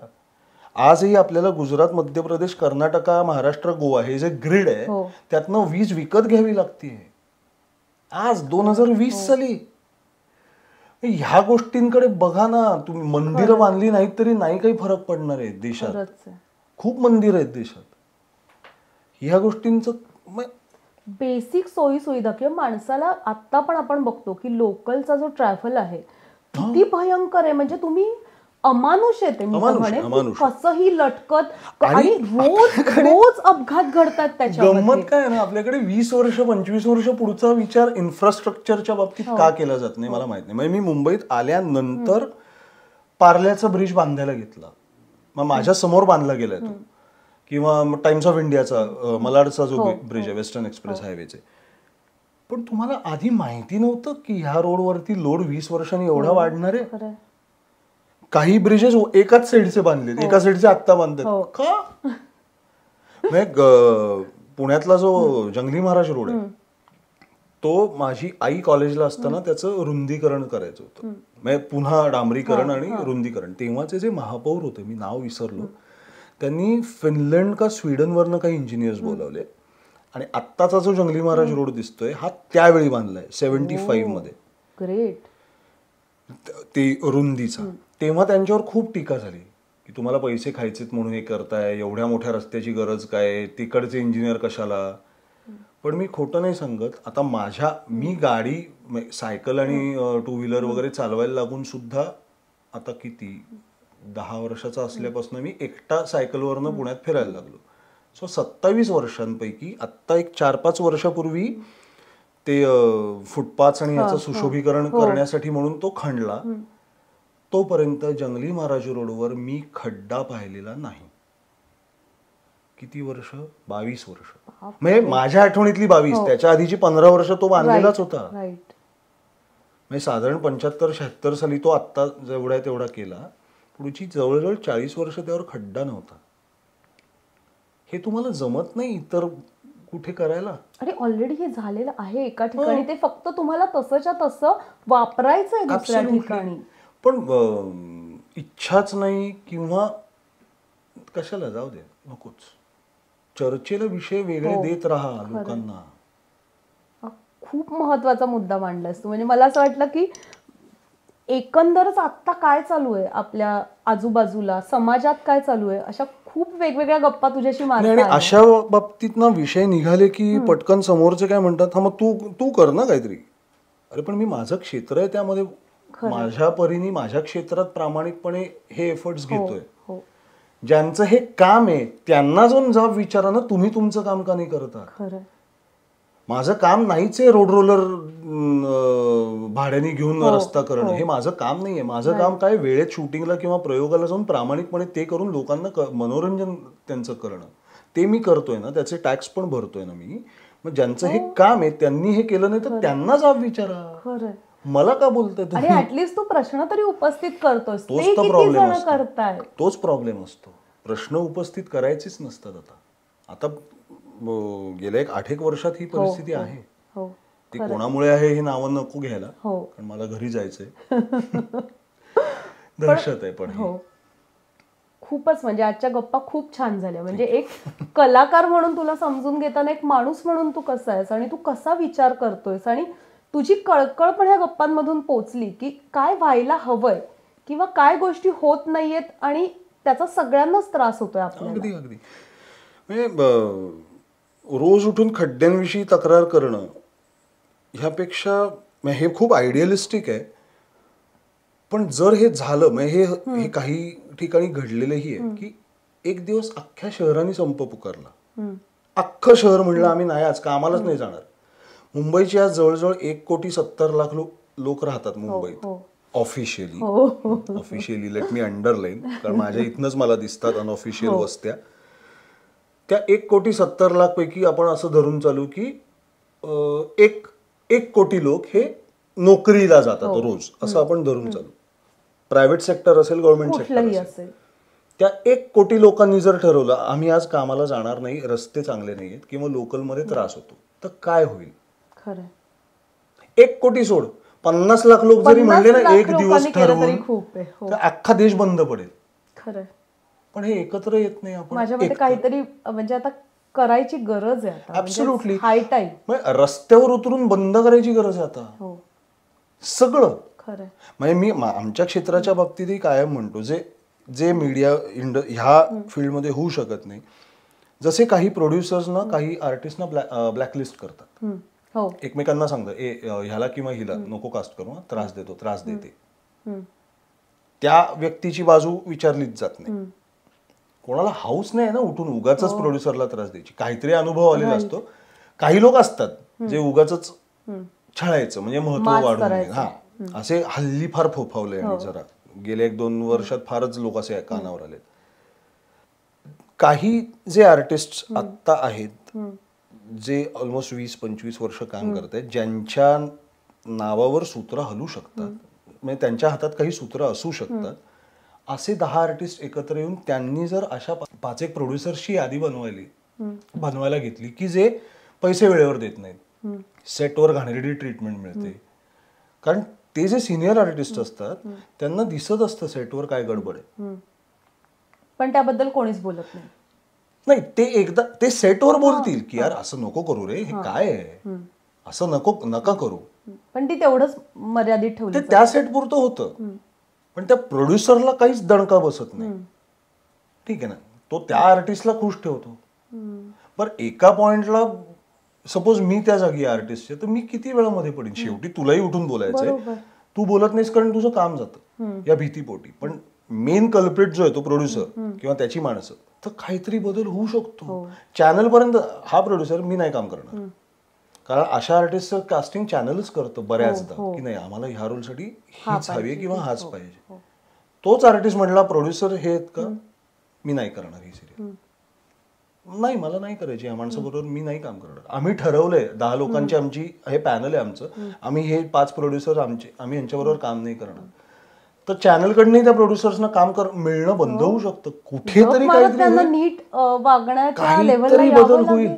आजही आपल्याला गुजरात, मध्य प्रदेश, कर्नाटक, महाराष्ट्र, गोवा हे जे ग्रिड आहे त्यातनं वीज विकत घ्यावी लागते आज 2020 साली. ह्या गोष्टींकडे बघा ना तुम्ही. मंदिरं बांधली नाहीत तरी नाही काही फरक पडणार आहे देशात. खूप मंदिर आहेत देशात. ह्या गोष्टींचं बेसिक सोयी सुविधा किंवा माणसाला आता पण आपण बघतो की लोकलचा जो ट्रॅव्हल आहे किती भयंकर आहे. म्हणजे तुम्ही अमानुष येते, कसंही लटकत, आणि रोज अपघात घडतात. त्याच्या गंमत काय ना, आपल्याकडे 20 वर्ष 25 वर्ष पुढचा विचार इन्फ्रास्ट्रक्चरच्या बाबतीत का केला जात नाही मला माहित नाही. म्हणजे मी मुंबईत आल्यानंतर पार्ल्याचा ब्रिज बांधायला घेतला, मग माझ्या समोर बांधला गेलाय तो, किंवा टाइम्स ऑफ इंडियाचा मलाडचा जो ब्रिज आहे वेस्टर्न एक्सप्रेस हायवेचे. पण तुम्हाला आधी माहिती नव्हतं की ह्या रोडवरती लोड 20 वर्षांनी एवढा वाढणार आहे. काही ब्रिजेस एकाच साईडचे बांधलेत, एका साईडचे आत्ता बांधतात का? पुण्यातला जो जंगली महाराज रोड आहे तो, माझी आई कॉलेजला असताना त्याचं रुंदीकरण करायचं होतं, म्हणजे पुन्हा डांबरीकरण आणि रुंदीकरण. तेव्हाचे जे महापौर होते, मी नाव विसरलो, त्यांनी फिनलंड का स्वीडनवरनं काही इंजिनियर्स बोलावले आणि आत्ताचा जो जंगली महाराज रोड दिसतोय हा त्यावेळी बांधलाय 75 मध्ये. ग्रेट. ते रुंदीचा. तेव्हा त्यांच्यावर खूप टीका झाली की तुम्हाला पैसे खायचेत म्हणून हे करताय, एवढ्या मोठ्या रस्त्याची गरज काय, तिकडचे इंजिनियर कशाला. पण मी खोटं नाही सांगत. आता मी गाडी सायकल आणि टू व्हीलर वगैरे चालवायला लागून सुद्धा आता किती 10 वर्षाचा असल्यापासून मी एकटा सायकलवरनं पुण्यात फिरायला लागलो. सो 27 वर्षांपैकी आत्ता एक 4-5 वर्षापूर्वी ते फुटपाथ आणि याचं सुशोभीकरण करण्यासाठी म्हणून तो खणला. तोपर्यंत जंगली महाराज रोडवर मी खड्डा पाहिलेला नाही. किती वर्ष? 22 वर्ष. म्हणजे माझ्या आठवणीतली 22. त्याच्या आधीची 15 वर्ष तो बांधलेलाच होता. म्हणजे साधारण 75-76 साली तो आत्ता जेवढा आहे तेवढा केला. पुढची जवळजवळ 40 वर्ष त्यावर खड्डा नव्हता. हे तुम्हाला जमत नाही इतर कुठे करायला. आणि ऑलरेडी हे झालेलं आहे एका ठिकाणी. ते फक्त तुम्हाला तसंच्या तसं वापरायचंय दुसऱ्या ठिकाणी. पण इच्छाच नाही किंवा कशाला, जाऊ दे, नकोच. चर्चेला विषय वेगळे देत राहा लोकांना. खूप महत्वाचा मुद्दा मांडलास तू. म्हणजे मला असं वाटलं की एकंदरच आता काय चालू आहे आपल्या आजूबाजूला, समाजात काय चालू आहे, अशा खूप वेगवेगळ्या गप्पा तुझ्याशी मारता. आणि अशा बाबतीत ना विषय निघाले की पटकन समोरचे काय म्हणतात, हा मग तू कर ना काहीतरी. अरे पण मी माझं क्षेत्र आहे, त्यामध्ये माझ्या परीने माझ्या क्षेत्रात प्रामाणिकपणे हे एफर्ट्स घेतोय. ज्यांचं हे काम आहे त्यांना जाऊन जाब विचारा ना, तुम्ही तुमचं काम का नाही करता. माझं काम नाहीच आहे रोड रोलर भाड्याने घेऊन रस्ता करणं. हे माझं काम नाहीये. माझं काम काय, वेळेत शूटिंगला किंवा प्रयोगाला जाऊन प्रामाणिकपणे ते करून लोकांना मनोरंजन त्यांचं करणं. ते मी करतोय ना, त्याचे टॅक्स पण भरतोय ना मी. मग ज्यांचं हे काम आहे त्यांनी हे केलं नाही तर त्यांना जाब विचारा. मला का बोलतोय तुम्ही? आणि ऍटलीस्ट तू प्रश्न तरी उपस्थित करतोस. तोच तर प्रॉब्लेम असतो. तोच प्रॉब्लेम असतो. प्रश्न उपस्थित करायचेच नसतात. आता गेल्या 8-1 वर्षात ही परिस्थिती आहे. ती कोणामुळे आहे हे नावं नको घ्यायला, कारण मला घरी जायचंय. दहशत आहे. पण खूपच म्हणजे आजच्या गप्पा खूप छान झाल्या. म्हणजे एक कलाकार म्हणून तुला समजून घेताना एक माणूस म्हणून तू कसा आहेस आणि तू कसा विचार करतोयस आणि तुझी कळकळ पण ह्या गप्पांमधून पोचली की काय व्हायला हवंय किंवा काय गोष्टी होत नाहीयेत आणि त्याचा सगळ्यांनाच त्रास होतोय आपल्याला. अगदी अगदी. म्हणजे रोज उठून खड्ड्यांविषयी तक्रार करणं ह्यापेक्षा हे खूप आयडियलिस्टिक आहे. पण जर हे झालं, म्हणजे हे काही ठिकाणी घडलेलंही आहे की एक दिवस अख्ख्या शहराने संप पुकारला. अख्खं शहर म्हणलं आम्ही नाही, आज कामालाच नाही जाणार. मुंबईची आज जवळजवळ 1,70,00,000 लोक राहतात मुंबईत ऑफिशियली. लेट मी अंडरलाईन, कारण माझ्या इथनच मला दिसतात अनऑफिशियल वस्त्या. त्या 1,70,00,000 पैकी आपण असं धरून चालू की 1 कोटी लोक हे नोकरीला जातात रोज, असं आपण धरून चालू. प्रायव्हेट सेक्टर असेल, गव्हर्नमेंट सेक्टर असेल. त्या 1 कोटी लोकांनी जर ठरवलं आम्ही आज कामाला जाणार नाही, रस्ते चांगले नाहीयेत किंवा लोकलमध्ये त्रास होतो, तर काय होईल? 1 कोटी सोड, 50 लाख लोक जरी म्हणले ना एक दिवस ठरवून, तर अख्खा देश बंद पडेल. खरं. पण हे एकत्र येत नाही. आपण माझ्या मते काहीतरी म्हणजे आता करायची गरज आहे. ऍब्सोल्युटली. हाय टाइम. रस्त्यावर उतरून बंद करायची गरज आहे आता सगळं. खरं. म्हणजे मी आमच्या क्षेत्राच्या बाबतीतही कायम म्हणतो, जे मीडिया ह्या फील्डमध्ये होऊ शकत नाही. जसे काही प्रोड्युसर्सना काही आर्टिस्टना ब्लॅकलिस्ट करतात, एकमेकांना सांगतात ह्याला किंवा हिला नको कास्ट करू, त्रास देतो, त्रास देते. त्या व्यक्तीची बाजू विचारलीच जात नाही. कोणाला हाऊस नाही ना उठून उगाच प्रोड्युसरला त्रास द्यायची. काहीतरी अनुभव आलेला असतो. काही लोक असतात जे उगाच छळायचं म्हणजे महत्व वाढवून. हा, असे हल्ली फार फोफावले आणि जरा गेल्या 1-2 वर्षात फारच लोक असे कानावर आले. काही जे आर्टिस्ट आत्ता आहेत जे ऑलमोस्ट 20-25 वर्ष काम करत आहेत, ज्यांच्या नावावर सूत्र हलू शकतात, म्हणजे त्यांच्या हातात काही सूत्र असू शकतात, असे 10 आर्टिस्ट एकत्र येऊन त्यांनी जर अशा 5-1 प्रोड्युसर्सची यादी बनवायला घेतली की जे पैसे वेळेवर देत नाहीत, सेटवर घाणेरडी ट्रीटमेंट मिळते. कारण ते जे सिनियर आर्टिस्ट असतात त्यांना दिसत असतं सेटवर काय गडबड आहे, पण त्याबद्दल कोणीच बोलत नाही. नाही, ते एकदा ते सेटवर बोलतील की यार असं नको करू रे, हे काय आहे, असं नका करू. पण ती तेवढंच मर्यादित ठेवली. त्या सेट पुरतं होतं, पण त्या प्रोड्युसरला काहीच दणका बसत नाही. ठीक आहे ना, तो त्या आर्टिस्टला खुश ठेवतो. पण एका पॉइंटला सपोज मी त्या जागी आर्टिस्ट आहे तर मी किती वेळामध्ये पडेन. शेवटी तुलाही उठून बोलायचंय, बरोबर. तू बोलत नाहीस कारण तुझं काम जातं या भीतीपोटी. पण मेन कल्प्रिट जो आहे तो प्रोड्युसर किंवा त्याची माणसं, तर काहीतरी बदल होऊ शकतो. चॅनल पर्यंत हा प्रोड्युसर मी नाही काम करणार, कारण अशा आर्टिस्टचं कास्टिंग चॅनलच करतं बऱ्याचदा की नाही आम्हाला ह्या रोलसाठी हीच हवी किंवा हाच पाहिजे. तोच आर्टिस्ट म्हणला प्रोड्युसर हे आहेत का, मी नाही करणार ही सिरियल, नाही मला नाही करायची, या माणसाबरोबर मी नाही काम करणार. आम्ही ठरवलंय 10 लोकांची आमची हे पॅनल आहे आमचं, आम्ही हे 5 प्रोड्युसर आम्ही यांच्याबरोबर काम नाही करणार. तर चॅनलकडनंही त्या प्रोड्युसर्सना काम मिळणं बंद होऊ शकतं. कुठेतरी काहीतरी नीट वागण्याच्या काहीतरी बदल होईल.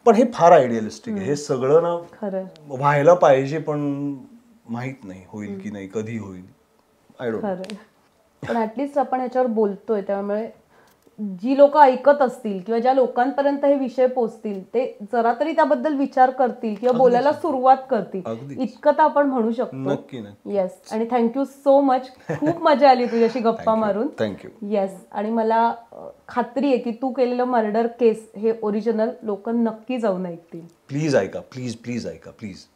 पण हे फार आयडियलिस्टिक आहे. हे सगळं ना व्हायला पाहिजे, पण माहित नाही होईल की नाही, कधी होईल, आय डोंट नो. पण ऍटलिस्ट आपण याच्यावर बोलतोय, त्यामुळे जी लोक ऐकत असतील किंवा ज्या लोकांपर्यंत हे विषय पोहोचतील ते जरा तरी त्याबद्दल विचार करतील किंवा बोलायला सुरुवात करतील, इतकं तर आपण म्हणू शकतो. नक्की नक्की. येस. आणि थँक्यू सो मच. खूप मजा आली तुझ्याशी गप्पा मारून. थँक्यू. येस. आणि मला खात्री आहे की तू केलेलं मर्डर केस हे ओरिजिनल लोक नक्की जाऊन ऐकतील. प्लीज ऐका, प्लीज प्लीज ऐका, प्लीज.